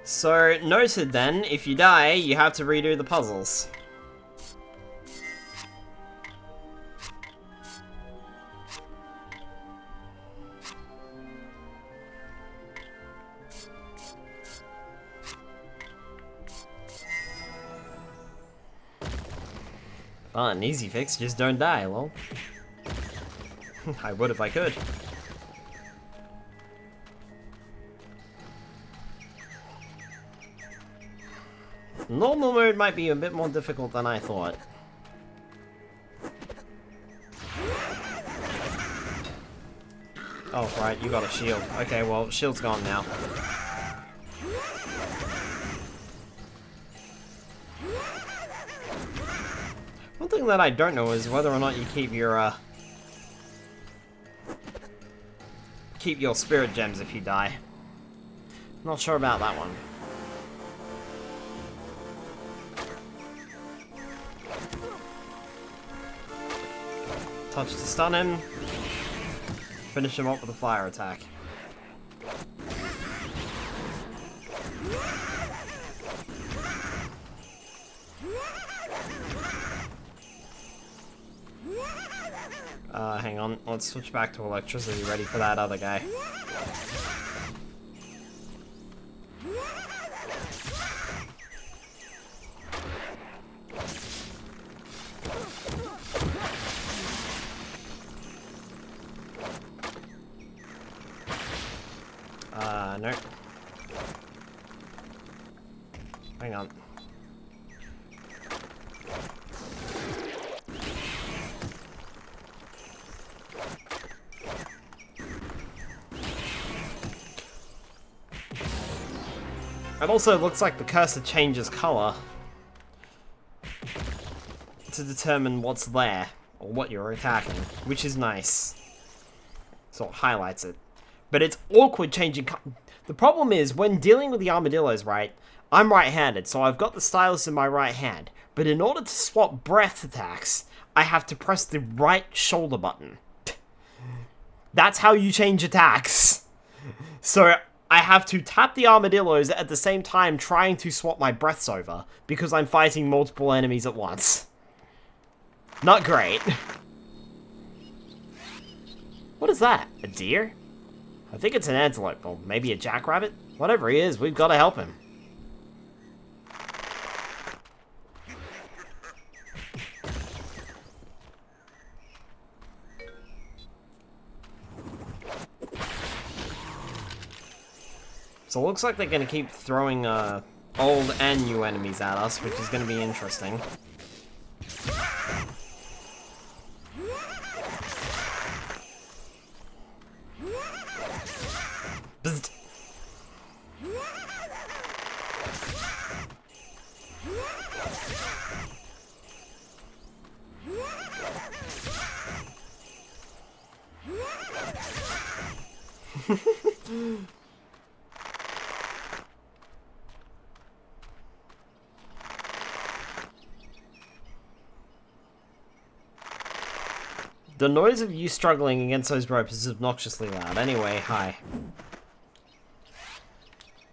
So, noted then, if you die, you have to redo the puzzles. Fun, easy fix, just don't die, lol. I would if I could. Normal mode might be a bit more difficult than I thought. Oh, right, you got a shield. Okay, well, shield's gone now. One thing that I don't know is whether or not you keep your spirit gems if you die. Not sure about that one. Touch to stun him. Finish him up with a fire attack. Hang on. Let's switch back to electricity, ready for that other guy. No. Hang on. It also looks like the cursor changes color to determine what's there, or what you're attacking, which is nice. So it highlights it. But it's awkward changing The problem is, when dealing with the armadillos, right, I'm right-handed, so I've got the stylus in my right hand. But in order to swap breath attacks, I have to press the right shoulder button. That's how you change attacks. So I have to tap the armadillos at the same time trying to swap my breaths over, because I'm fighting multiple enemies at once. Not great. What is that? A deer? I think it's an antelope, or maybe a jackrabbit. Whatever he is, we've got to help him. So it looks like they're going to keep throwing old and new enemies at us, which is going to be interesting. Bzzzt. The noise of you struggling against those ropes is obnoxiously loud. Anyway, hi.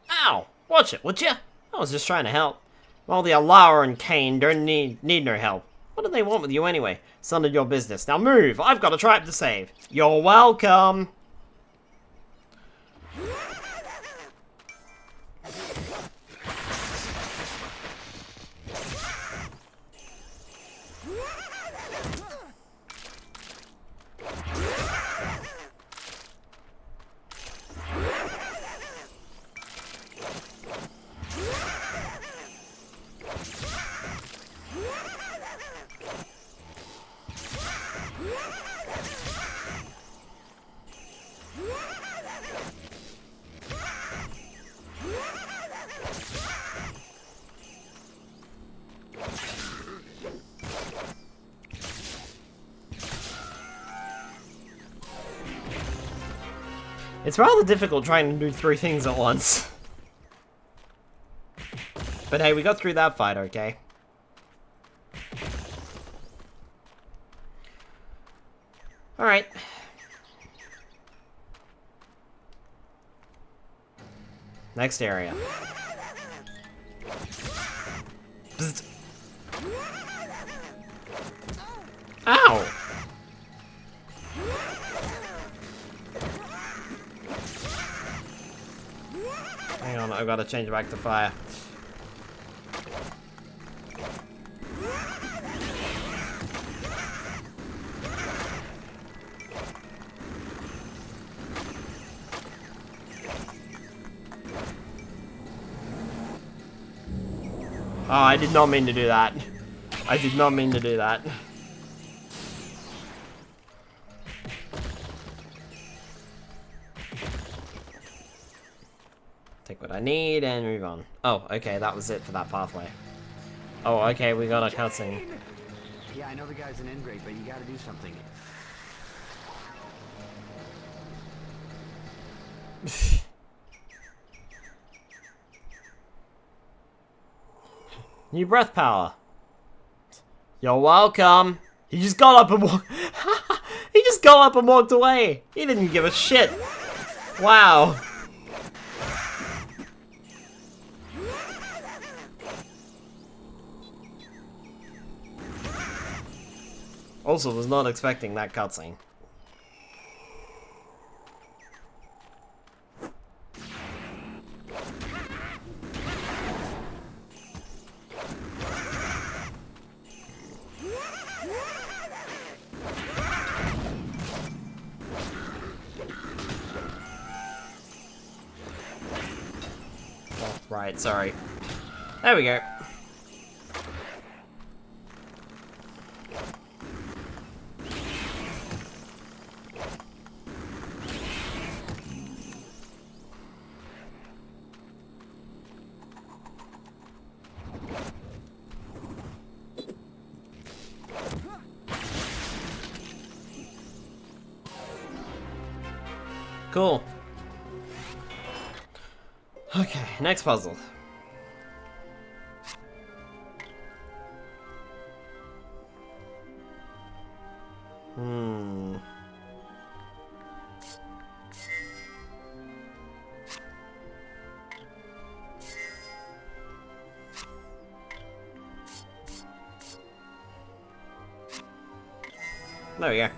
Ow! Watch it, would ya? I was just trying to help. Well, the Alara and Kane don't need no help. What do they want with you anyway? It's none of your business. Now move! I've got a tribe to save. You're welcome! It's rather difficult trying to do 3 things at once. But hey, we got through that fight, okay? Alright. Next area. Bzzzt. Ow! Hang on, I've got to change back to fire. Oh, I did not mean to do that. I did not mean to do that. Take what I need and move on. Oh, okay, that was it for that pathway. Oh, okay, we got a cutscene. Yeah, I know the guy's an ingrate, but you gotta do something. New breath power. You're welcome. He just got up and he just got up and walked away. He didn't give a shit. Wow. Also, was not expecting that cutscene. Oh, right, sorry. There we go. Cool. Okay, next puzzle. There we go.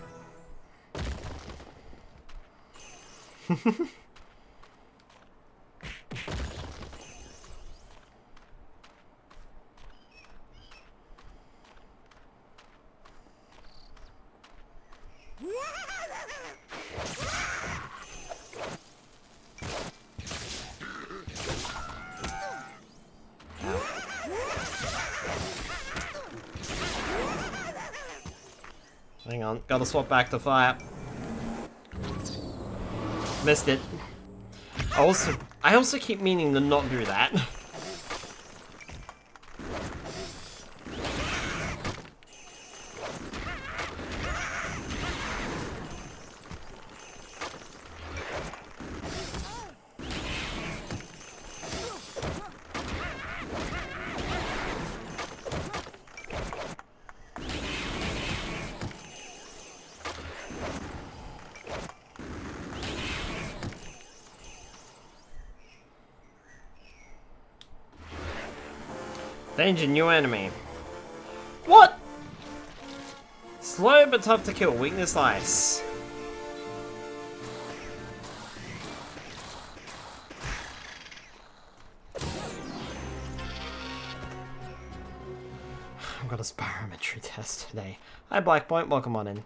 Hang on, gotta swap back to fire. Missed it. I also keep meaning to not do that. Danger, new enemy. What? Slow but tough to kill. Weakness ice. I've got a spirometry test today. Hi Black Point, welcome on in.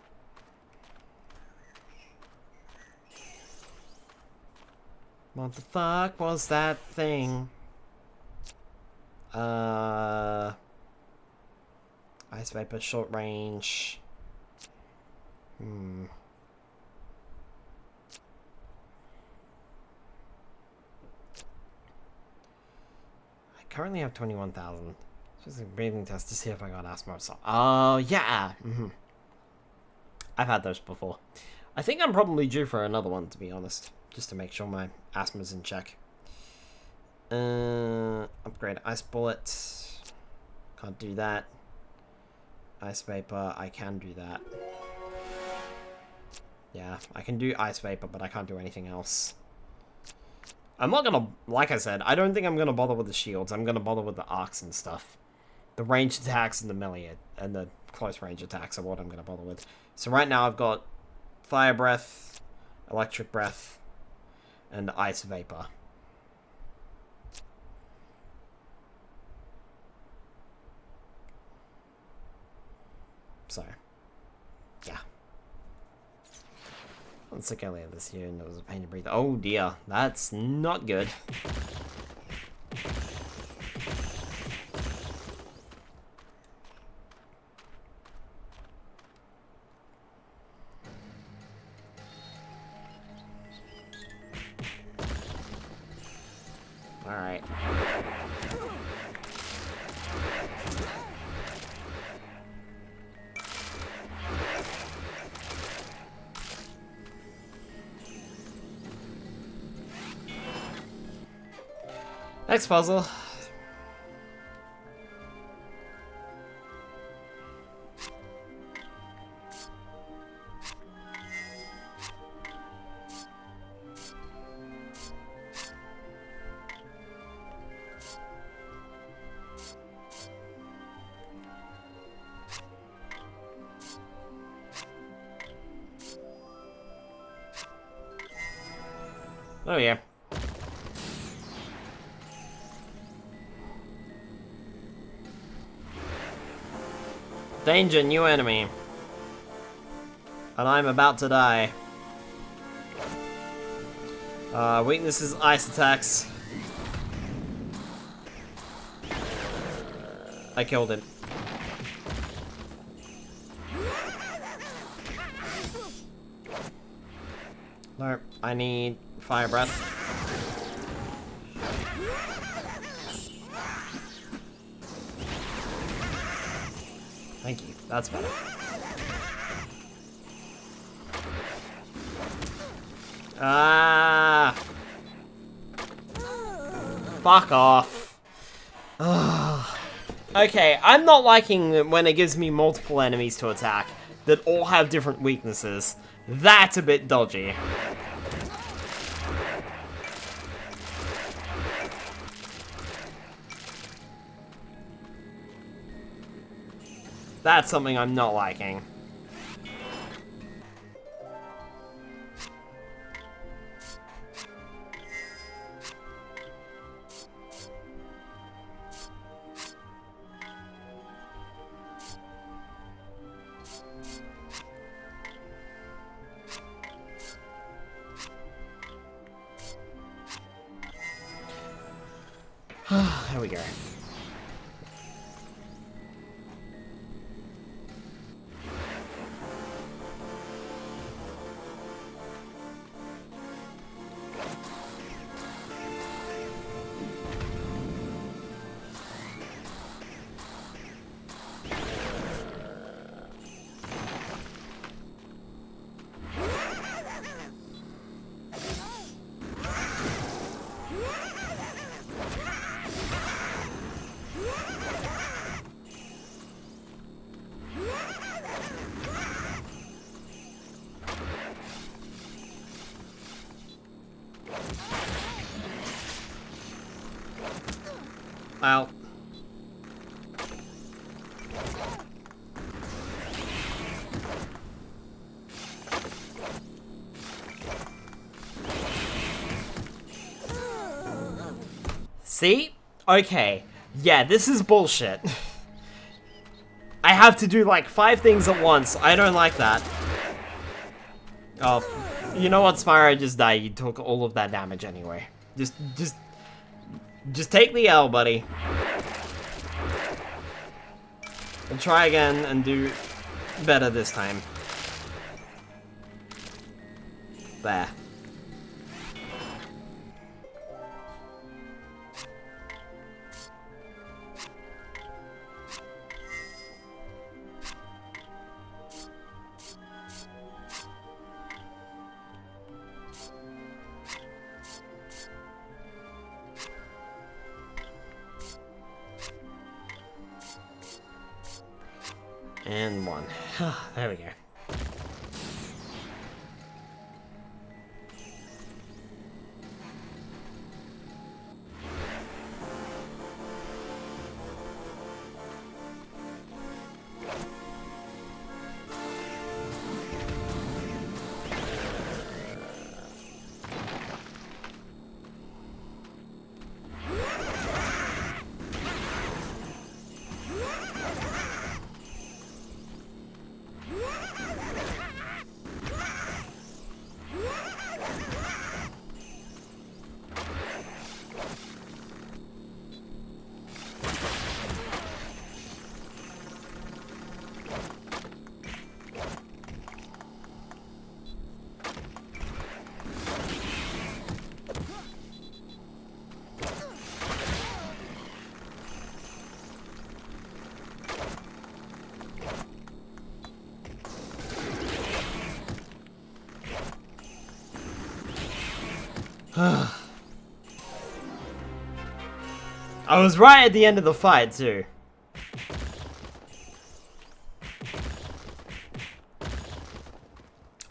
What the fuck was that thing? Ice Vapor, short range. I currently have 21,000. Just a breathing test to see if I got asthma or something. Oh, yeah! I've had those before. I think I'm probably due for another one, to be honest. Just to make sure my asthma's in check. Upgrade Ice Bullet. Can't do that. Ice Vapor, I can do that. Yeah, I can do Ice Vapor, but I can't do anything else. I'm not gonna, like I said, I don't think I'm gonna bother with the shields. I'm gonna bother with the arcs and stuff. The ranged attacks and the melee and the close range attacks are what I'm gonna bother with. So right now I've got Fire Breath, Electric Breath, and Ice Vapor. So, yeah. I'm sick earlier this year and it was a pain to breathe. Oh dear, that's not good. Alright. Next puzzle. Oh yeah. Danger, new enemy. And I'm about to die. Weakness is ice attacks. I killed him. Nope, I need fire breath. Thank you, that's better. Ah! Fuck off. Okay, I'm not liking when it gives me multiple enemies to attack that all have different weaknesses. That's a bit dodgy. That's something I'm not liking. There we go. Well. See? Okay. Yeah, this is bullshit. I have to do like 5 things at once. I don't like that. Oh, you know what, Spyro? Just die. You took all of that damage anyway. Just take the L, buddy. And try again and do better this time. There. And 1. There we go. I was right at the end of the fight, too.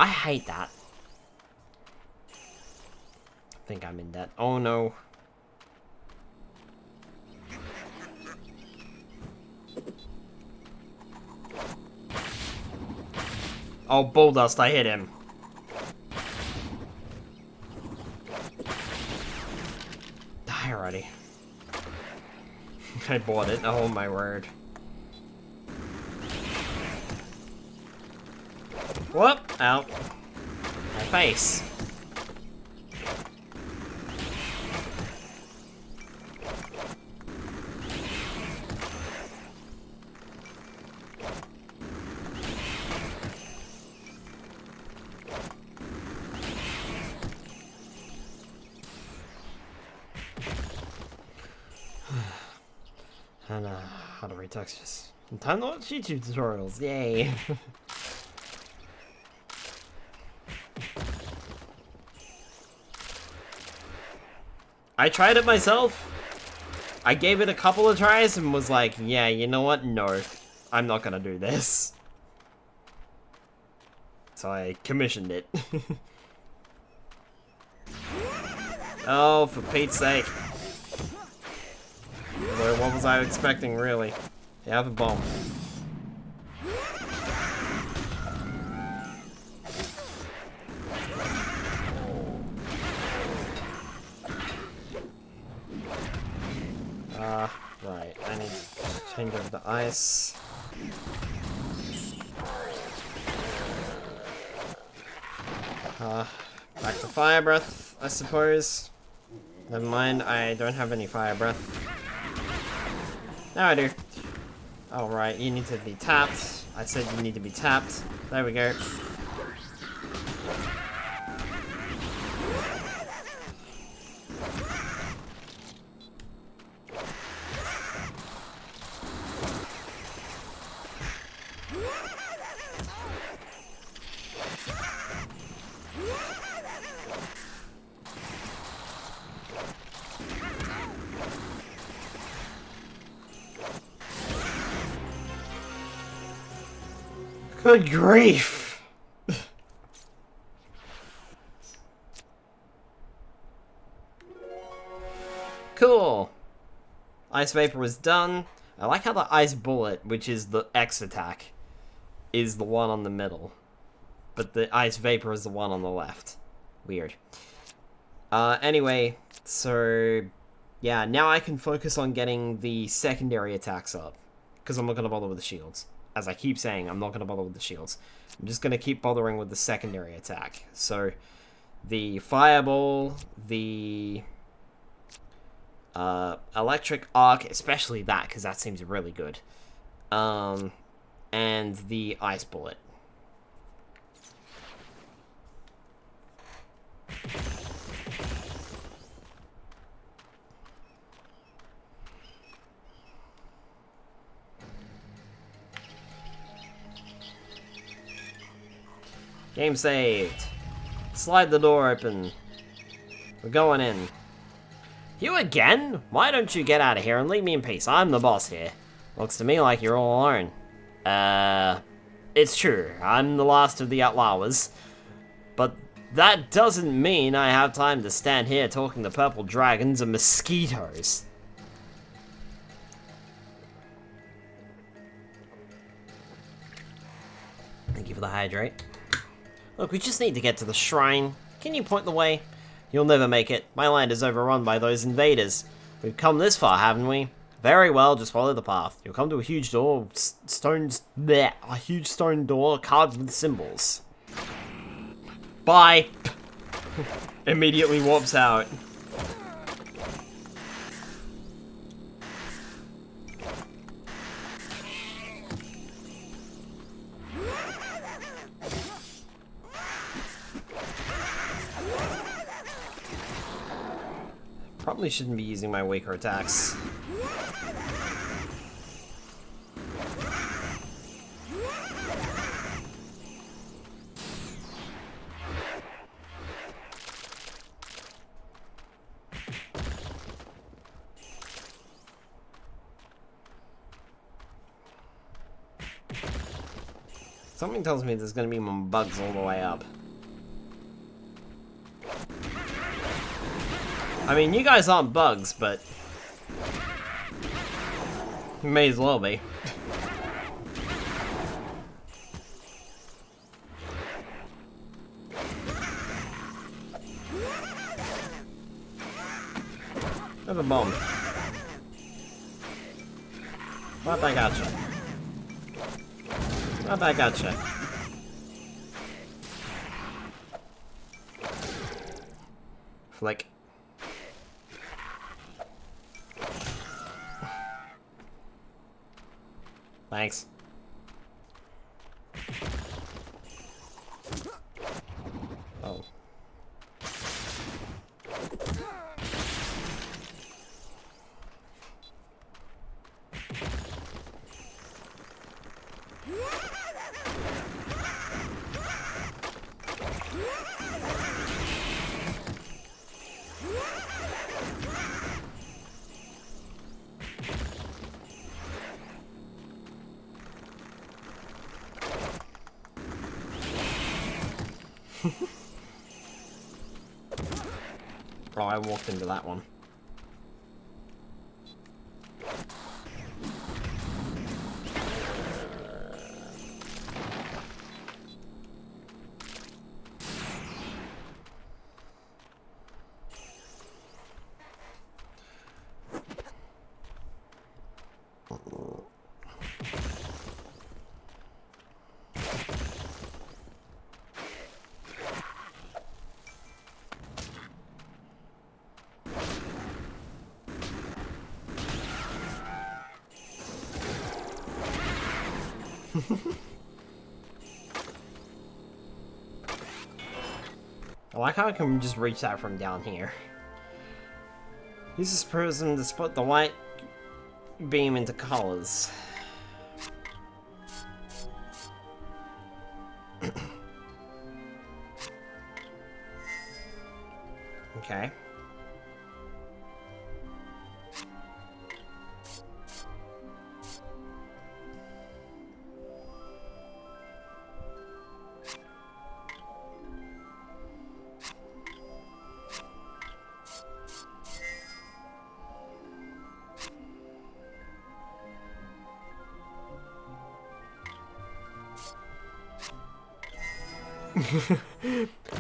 I hate that. I think I'm in debt. Oh no. Oh, bull dust, I hit him. already. I bought it, oh my word. Whoop! Ow. My face. And how to read textures. Time to watch YouTube tutorials, yay! I tried it myself. I gave it a couple of tries and was like, yeah, you know what? No, I'm not gonna do this. So I commissioned it. Oh, for Pete's sake. Although, what was I expecting, really? You have a bomb. Right. I need to change over the ice. Back to fire breath, I suppose. Never mind, I don't have any fire breath. Now I do. Alright, you need to be tapped. I said you need to be tapped. There we go. Good grief! Cool. Ice Vapor was done. I like how the Ice Bullet, which is the X attack, is the one on the middle. But the Ice Vapor is the one on the left. Weird. Anyway, so... yeah, now I can focus on getting the secondary attacks up. Because I'm not going to bother with the shields. As I keep saying, I'm not going to bother with the shields. I'm just going to keep bothering with the secondary attack. So, the Fireball, the Electric Arc, especially that, because that seems really good. And the Ice Bullet. Game saved. Slide the door open. We're going in. You again? Why don't you get out of here and leave me in peace? I'm the boss here. Looks to me like you're all alone. It's true. I'm the last of the Outlaws. But that doesn't mean I have time to stand here talking to purple dragons and mosquitoes. Thank you for the hydrate. Look, we just need to get to the shrine. Can you point the way? You'll never make it. My land is overrun by those invaders. We've come this far, haven't we? Very well, just follow the path. You'll come to a huge door, a huge stone door carved with symbols. Bye! Immediately warps out. Probably shouldn't be using my weaker attacks. Something tells me there's gonna be more bugs all the way up. I mean, you guys aren't bugs, but... may as well be. have a bomb. What I gotcha. What I gotcha. Flick. Thanks. Oh. Oh, I walked into that one. I like how I can just reach that from down here. Use this prism to split the white beam into colors. Okay.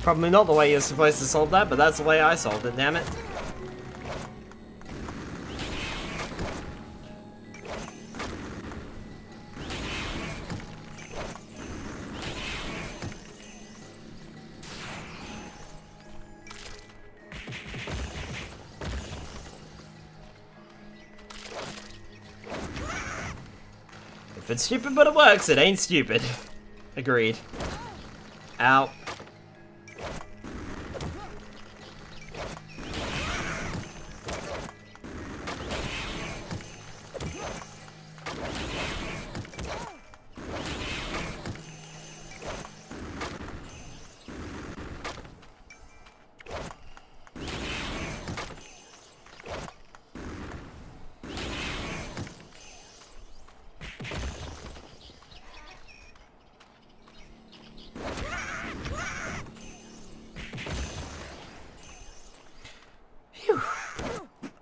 Probably not the way you're supposed to solve that, but that's the way I solved it, damn it. If it's stupid but it works, it ain't stupid. Agreed. Ow.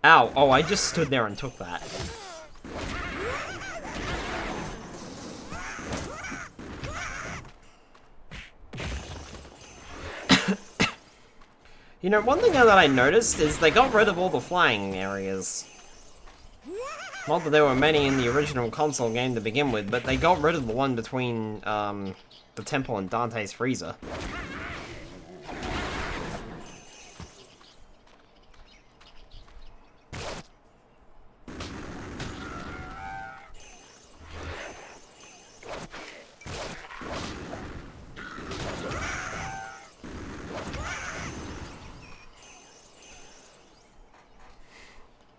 Ow, oh, I just stood there and took that. You know, one thing that I noticed is they got rid of all the flying areas. Not that there were many in the original console game to begin with, but they got rid of the one between, the temple and Dante's freezer.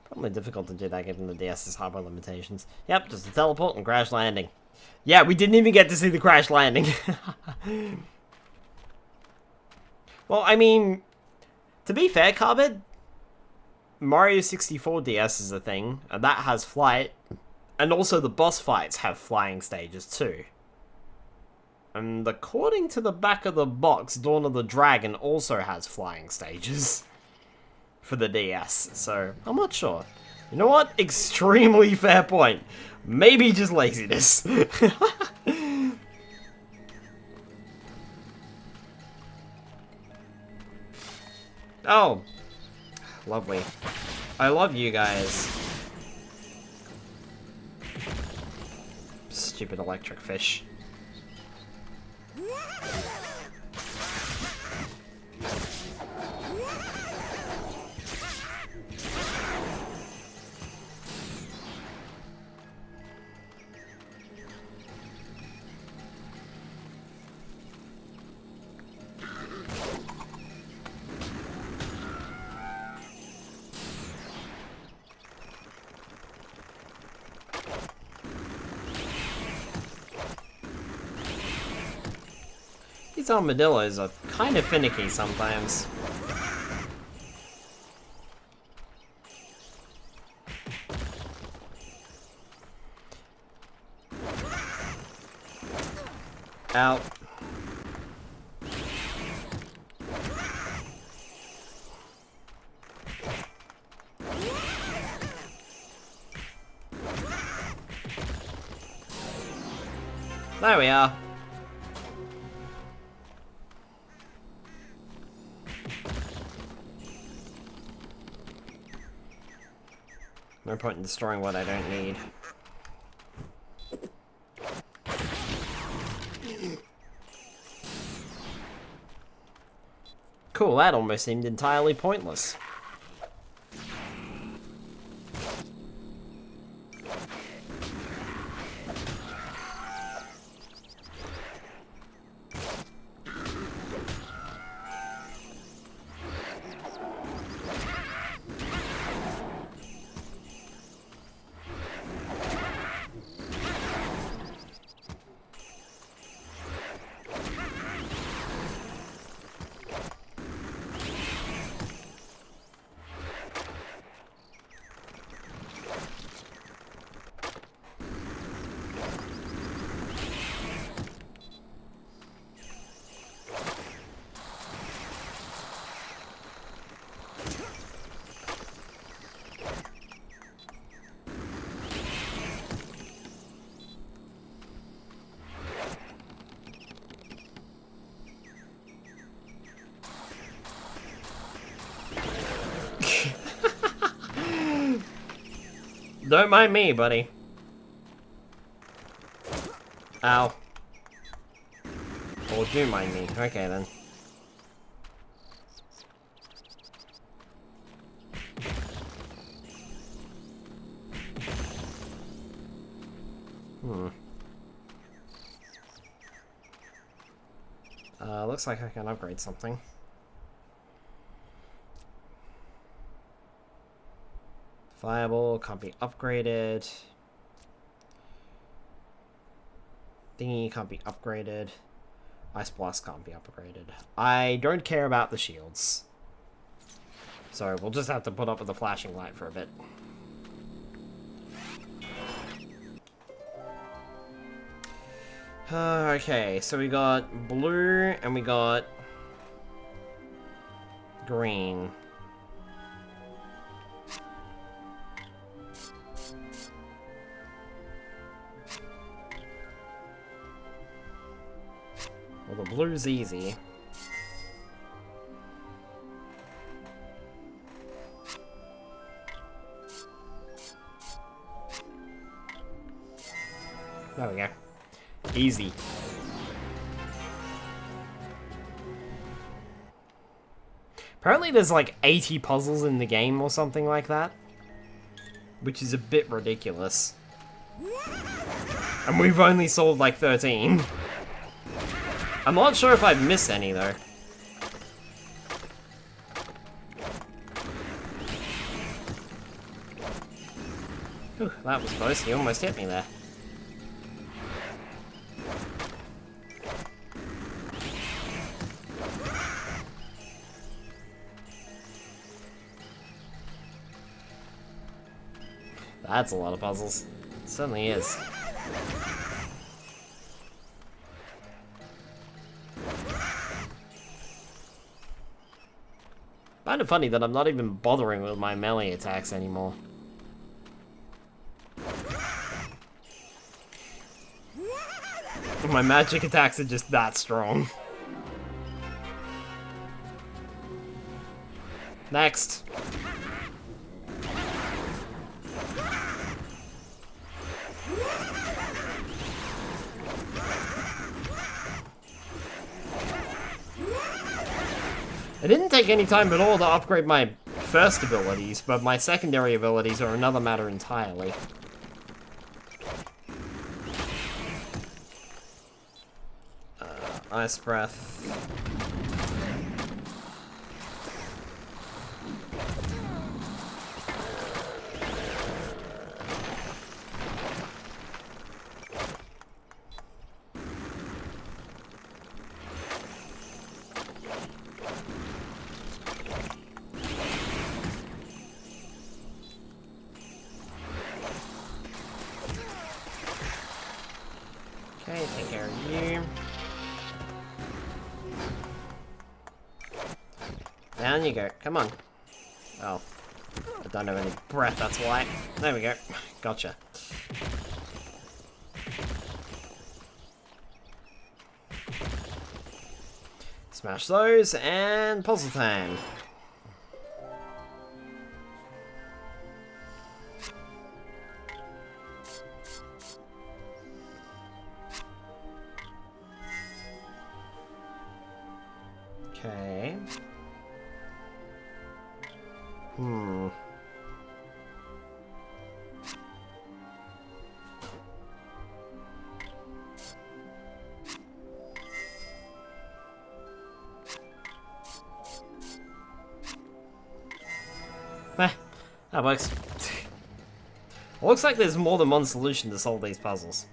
Probably difficult to do that given the DS's hardware limitations. Yep, just a teleport and crash landing. Yeah, we didn't even get to see the crash landing. Well, I mean, to be fair, Carbid, Mario 64 DS is a thing, and that has flight, and also the boss fights have flying stages too. And according to the back of the box, Dawn of the Dragon also has flying stages for the DS, so I'm not sure. You know what? Extremely fair point. Maybe just laziness. Oh, lovely. I love you guys. Stupid electric fish. These armadillos are kind of finicky sometimes. Out. There we are. No point in destroying what I don't need. Cool, that almost seemed entirely pointless. Don't mind me, buddy. Ow. Or do mind me. Okay, then. Looks like I can upgrade something. Fireball can't be upgraded. Thingy can't be upgraded. Ice Blast can't be upgraded. I don't care about the shields. So we'll just have to put up with the flashing light for a bit. Okay, so we got blue and we got green. Well, the blue's easy. There we go. Easy. Apparently there's like 80 puzzles in the game or something like that. Which is a bit ridiculous. And we've only solved like 13. I'm not sure if I've missed any though. Ooh, that was close. He almost hit me there. That's a lot of puzzles. It certainly is. Kind of funny that I'm not even bothering with my melee attacks anymore. My magic attacks are just that strong. It didn't take any time at all to upgrade my first abilities, but my secondary abilities are another matter entirely. Ice Breath. Okay, take care of you. Down you go. Come on. Oh. I don't have any breath, that's why. There we go. Gotcha. Smash those, and puzzle time. Okay. That works. Looks like there's more than one solution to solve these puzzles.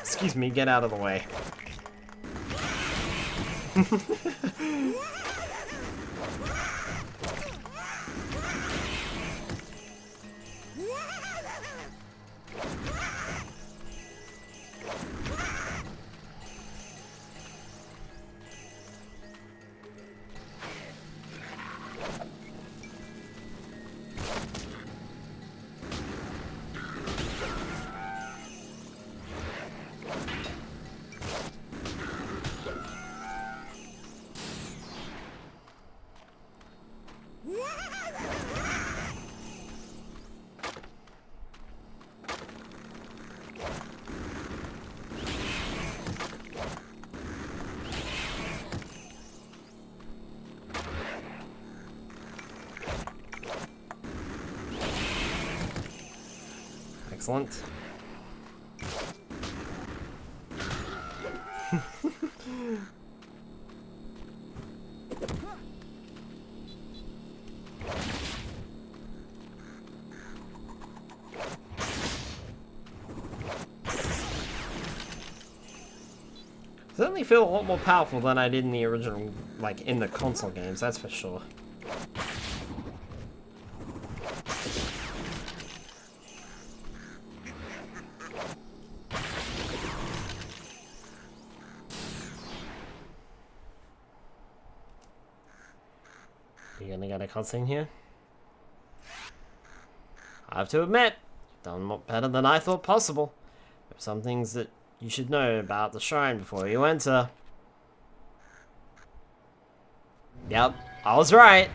Excuse me, get out of the way. Excellent. Certainly feel a lot more powerful than I did in the original, like, in the console games, that's for sure. You gonna get a cutscene here? I have to admit, you've done better than I thought possible. There are some things that you should know about the shrine before you enter. Yep, I was right.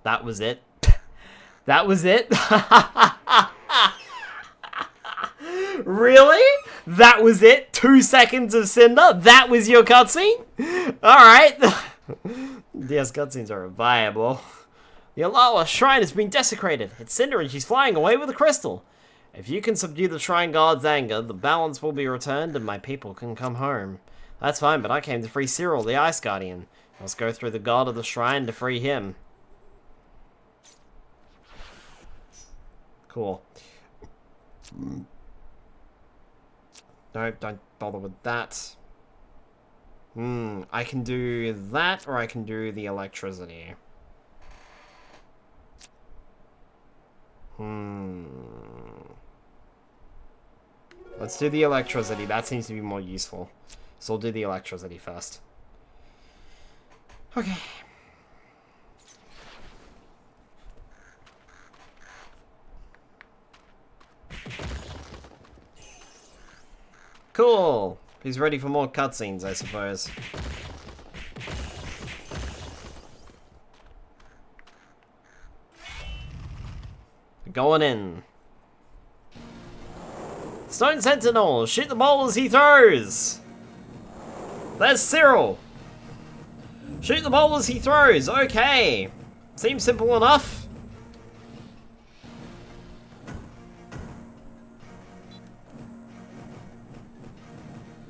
That was it. That was it? Really? That was it? 2 seconds of Cinder? That was your cutscene? Alright. Yes, cutscenes are viable. The YotD shrine has been desecrated. It's Cinder and she's flying away with a crystal. If you can subdue the shrine god's anger, the balance will be returned and my people can come home. That's fine, but I came to free Cyril, the Ice Guardian. Let's go through the god of the shrine to free him. Cool. No, don't bother with that. I can do that, or I can do the electricity. Let's do the electricity. That seems to be more useful. So we'll do the electricity first. Okay. Cool. He's ready for more cutscenes, I suppose. Going in. Stone Sentinel, shoot the ball as he throws. There's Cyril. Shoot the ball as he throws. Okay. Seems simple enough.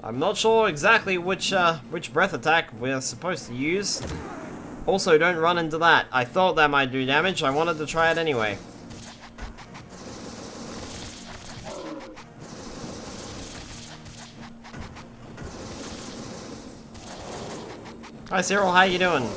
I'm not sure exactly which breath attack we're supposed to use. Also, don't run into that. I thought that might do damage. I wanted to try it anyway. Hi Cyril, how you doing?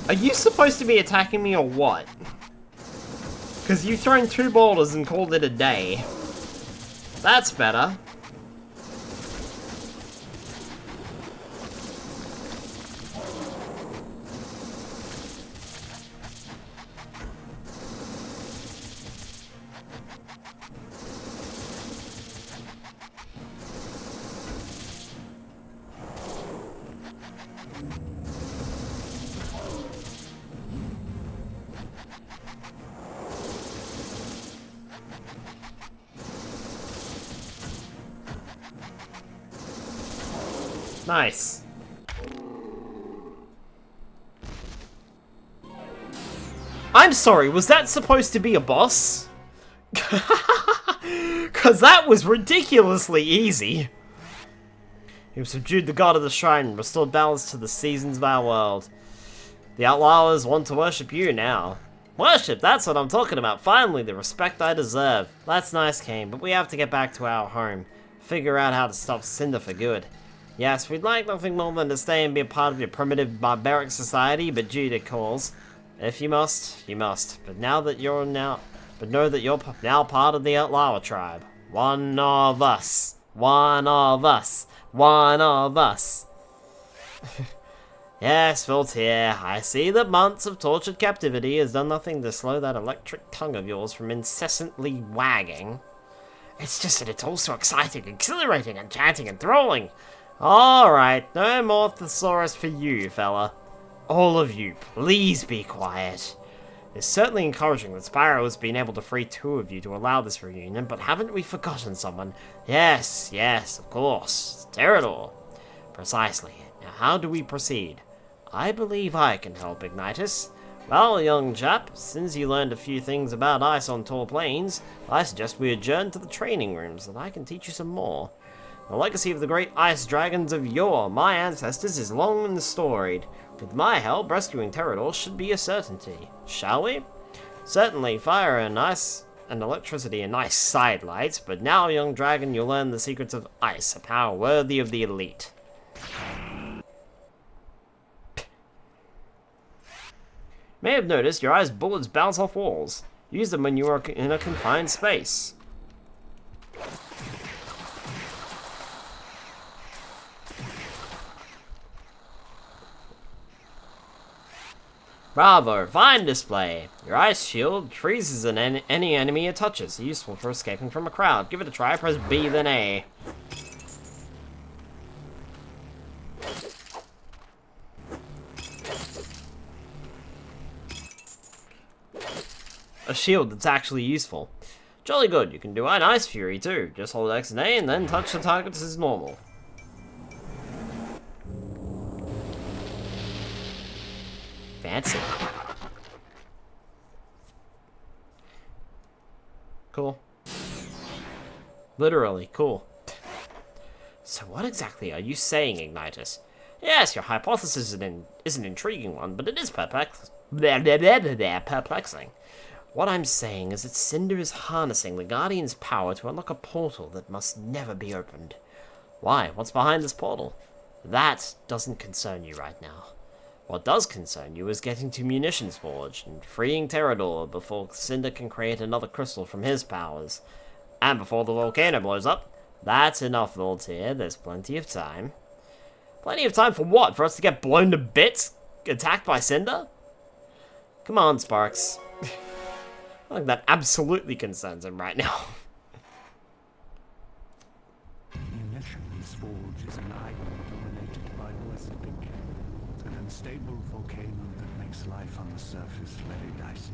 Are you supposed to be attacking me or what? Because you've thrown 2 boulders and called it a day. That's better. Nice. I'm sorry, was that supposed to be a boss? Cause that was ridiculously easy. You've subdued the god of the shrine and restored balance to the seasons of our world. The Outlawers want to worship you now. Worship, that's what I'm talking about. Finally, the respect I deserve. That's nice, Kane, but we have to get back to our home. Figure out how to stop Cinder for good. Yes, we'd like nothing more than to stay and be a part of your primitive barbaric society, but due to calls. If you must, you must. But know that you're now part of the Outlaw tribe. One of us. One of us. One of us. Yes, Voltaire, I see that months of tortured captivity has done nothing to slow that electric tongue of yours from incessantly wagging. It's just that it's also exciting, exhilarating, enchanting, and enthralling. Alright, no more thesaurus for you, fella. All of you, please be quiet. It's certainly encouraging that Spyro has been able to free 2 of you to allow this reunion, but haven't we forgotten someone? Yes, of course. Terador. Precisely. Now how do we proceed? I believe I can help, Ignitus. Well, young chap, since you learned a few things about ice on tall plains, I suggest we adjourn to the training rooms so that I can teach you some more. The legacy of the great ice dragons of yore, my ancestors, is long and storied. With my help, rescuing Terador should be a certainty. Shall we? Certainly, fire and ice and electricity are nice sidelights, but now, young dragon, you'll learn the secrets of ice, a power worthy of the elite. May have noticed your ice bullets bounce off walls. Use them when you are in a confined space. Bravo, fine display. Your ice shield freezes any enemy it touches, useful for escaping from a crowd. Give it a try, press B then A. A shield that's actually useful. Jolly good, you can do an Ice Fury too. Just hold X and A and then touch the targets as normal. Fancy. Cool. Literally, cool. So what exactly are you saying, Ignitus? Yes, your hypothesis is an intriguing one, but it is perplexing. What I'm saying is that Cinder is harnessing the Guardian's power to unlock a portal that must never be opened. Why? What's behind this portal? That doesn't concern you right now. What does concern you is getting to Munitions Forge and freeing Terador before Cinder can create another crystal from his powers. And before the volcano blows up. That's enough, Voltaire. There's plenty of time. Plenty of time for what? For us to get blown to bits? Attacked by Cinder? Come on, Sparks. I think that absolutely concerns him right now. Munitions Forge is an island dominated by worshipping, an unstable volcano that makes life on the surface very dicey.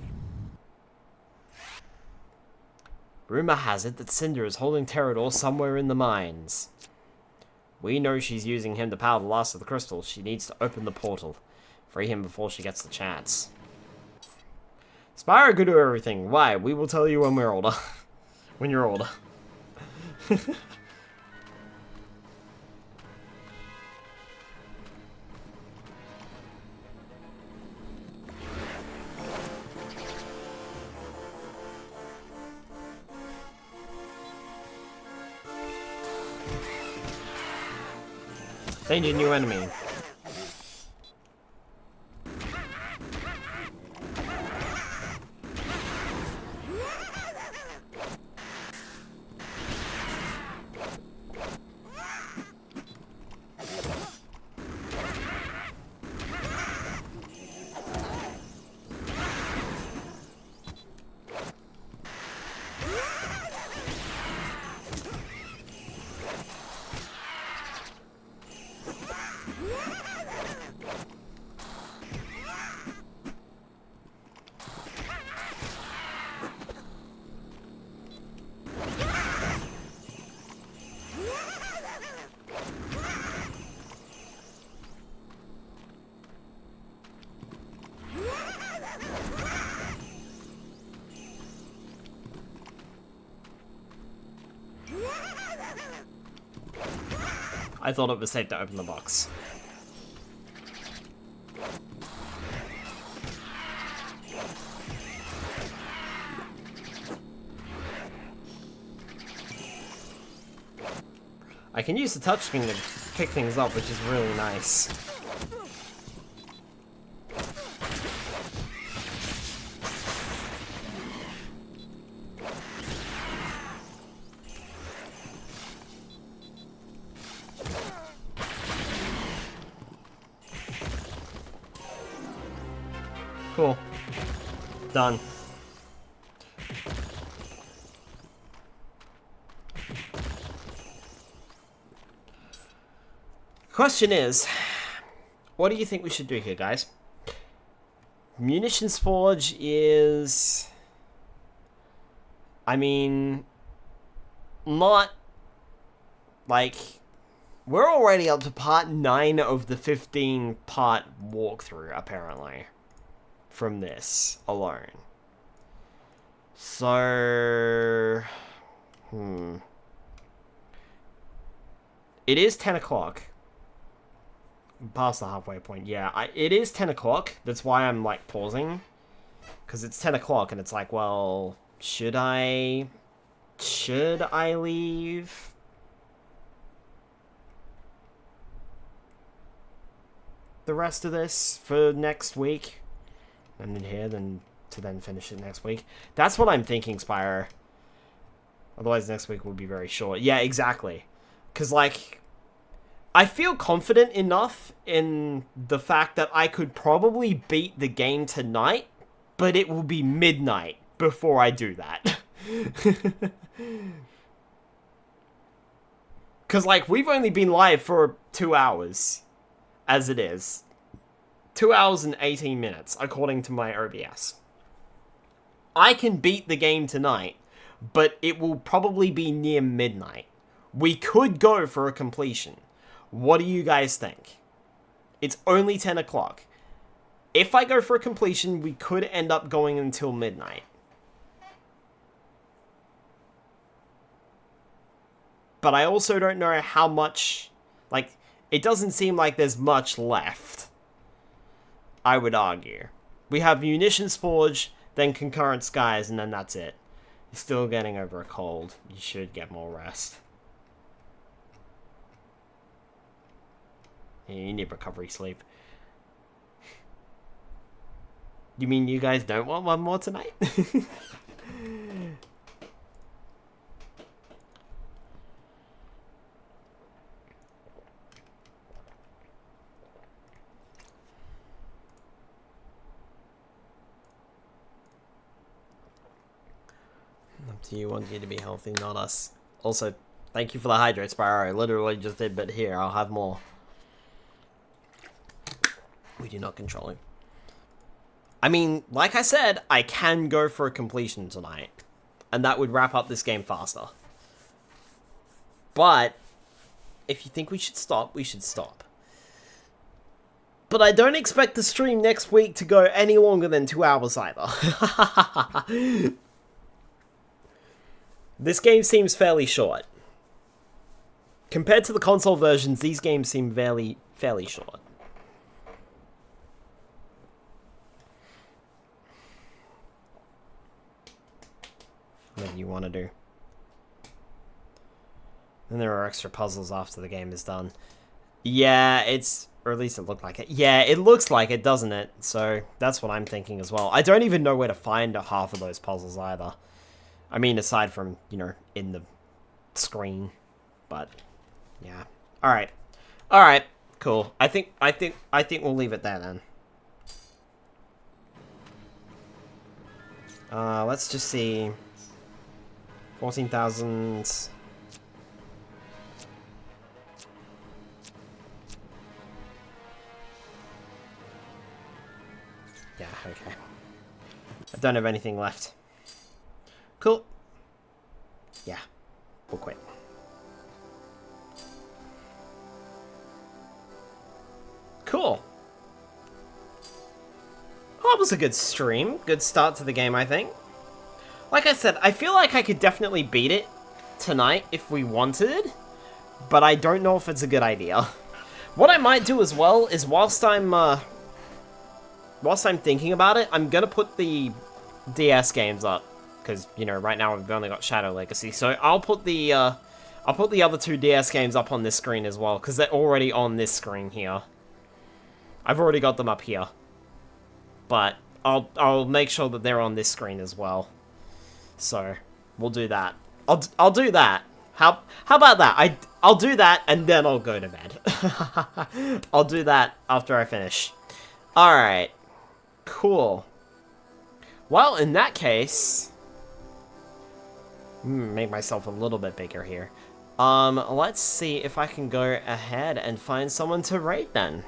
Rumor has it that Cinder is holding Terrador somewhere in the mines. We know she's using him to power the last of the crystals. She needs to open the portal. Free him before she gets the chance. Spyro could do everything. Why? We will tell you when we're older. When you're older. Danger, new enemy. I thought it was safe to open the box. I can use the touchscreen to pick things up, which is really nice. Cool. Done. Question is, what do you think we should do here, guys? Munitions Forge is... I mean... not... like... we're already up to part 9 of the 15-part walkthrough, apparently. From this alone. So... It is 10 o'clock. Past the halfway point. Yeah, it is 10 o'clock. That's why I'm, like, pausing. Because it's 10 o'clock and it's like, well... Should I leave? The rest of this for next week? And in here, then to then finish it next week. That's what I'm thinking, Spyro. Otherwise, next week will be very short. Yeah, exactly. Because, like, I feel confident enough in the fact that I could probably beat the game tonight, but it will be midnight before I do that. Because, like, we've only been live for 2 hours, as it is. 2 hours and 18 minutes, according to my OBS. I can beat the game tonight, but it will probably be near midnight. We could go for a completion. What do you guys think? It's only 10 o'clock. If I go for a completion, we could end up going until midnight. But I also don't know how much... like, it doesn't seem like there's much left. I would argue. We have Munitions Forge, then Concurrent Skies, and then that's it. You're still getting over a cold. You should get more rest. Yeah, you need recovery sleep. You mean you guys don't want one more tonight? Do you want you to be healthy, not us? Also, thank you for the hydrate, Spyro. I literally just did, but here, I'll have more. We do not control him. I mean, like I said, I can go for a completion tonight. And that would wrap up this game faster. But, if you think we should stop, we should stop. But I don't expect the stream next week to go any longer than 2 hours either. This game seems fairly short. Compared to the console versions, these games seem fairly short. Whatever you want to do. Then there are extra puzzles after the game is done. Yeah, it's... Or at least it looked like it. Yeah, it looks like it, doesn't it? So, that's what I'm thinking as well. I don't even know where to find half of those puzzles either. I mean, aside from, you know, in the screen. But, yeah. Alright. Alright, cool. I think we'll leave it there then. Let's just see... 14,000... Yeah, okay. I don't have anything left. Cool. Yeah, we'll quit. Cool. Well, that was a good stream. Good start to the game, I think. Like I said, I feel like I could definitely beat it tonight if we wanted, but I don't know if it's a good idea. What I might do as well is whilst I'm thinking about it, I'm gonna put the DS games up, because, you know, right now we've only got Shadow Legacy, so I'll put the other 2 DS games up on this screen as well, because they're already on this screen here. I've already got them up here. But I'll make sure that they're on this screen as well. So, we'll do that. I'll do that. How about that? I'll do that, and then I'll go to bed. I'll do that after I finish. Alright. Cool. Well, in that case... make myself a little bit bigger here. Let's see if I can go ahead and find someone to raid then.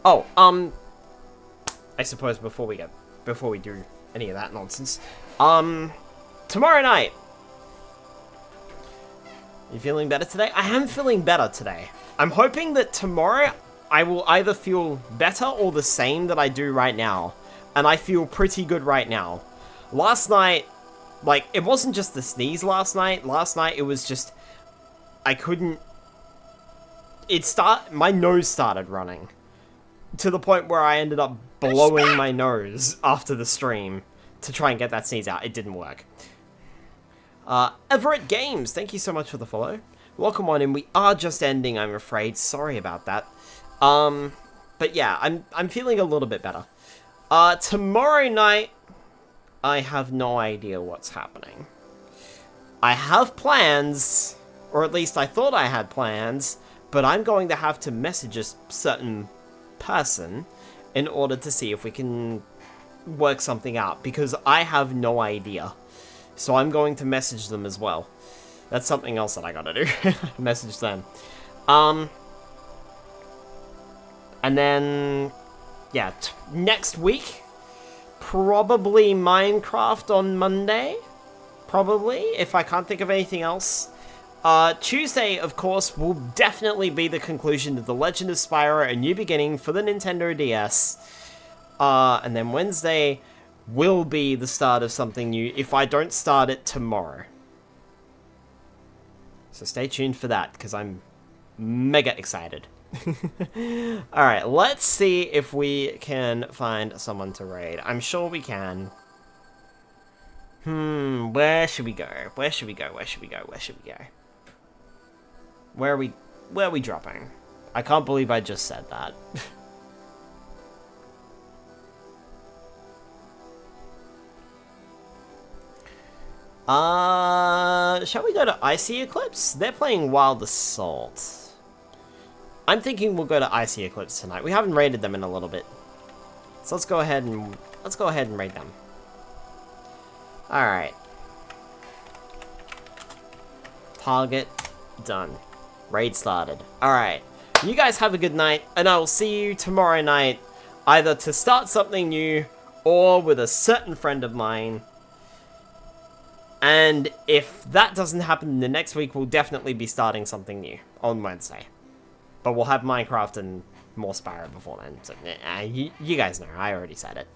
Oh, I suppose before we do any of that nonsense, tomorrow night. You feeling better today? I am feeling better today. I'm hoping that tomorrow I will either feel better or the same that I do right now. And I feel pretty good right now. Last night, like, it wasn't just the sneeze last night. Last night it was just, I couldn't, my nose started running. To the point where I ended up blowing my nose after the stream to try and get that sneeze out. It didn't work. Everett Games, thank you so much for the follow. Welcome on in. We are just ending, I'm afraid. Sorry about that. But yeah, I'm feeling a little bit better. Tomorrow night, I have no idea what's happening. I have plans, or at least I thought I had plans, but I'm going to have to message a certain person in order to see if we can work something out, because I have no idea. So I'm going to message them as well. That's something else that I gotta do. Message them. And then, yeah, next week, probably Minecraft on Monday. Probably, if I can't think of anything else. Tuesday, of course, will definitely be the conclusion of The Legend of Spyro: A New Beginning for the Nintendo DS. And then Wednesday will be the start of something new if I don't start it tomorrow. So stay tuned for that, because I'm mega excited. Alright, let's see if we can find someone to raid. I'm sure we can. Where should we go? Where should we go? Where should we go? Where should we go? Where are we dropping? I can't believe I just said that. Shall we go to Icy Eclipse? They're playing Wild Assault. I'm thinking we'll go to Icy Eclipse tonight. We haven't raided them in a little bit. So let's go ahead and raid them. Alright. Target done. Raid started. Alright. You guys have a good night, and I will see you tomorrow night, either to start something new, or with a certain friend of mine. And if that doesn't happen, the next week we'll definitely be starting something new on Wednesday. But we'll have Minecraft and more Spyro before then. So, you guys know, I already said it.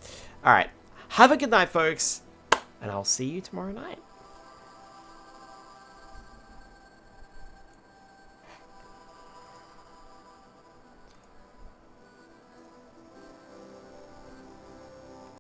Alright, have a good night, folks, and I'll see you tomorrow night.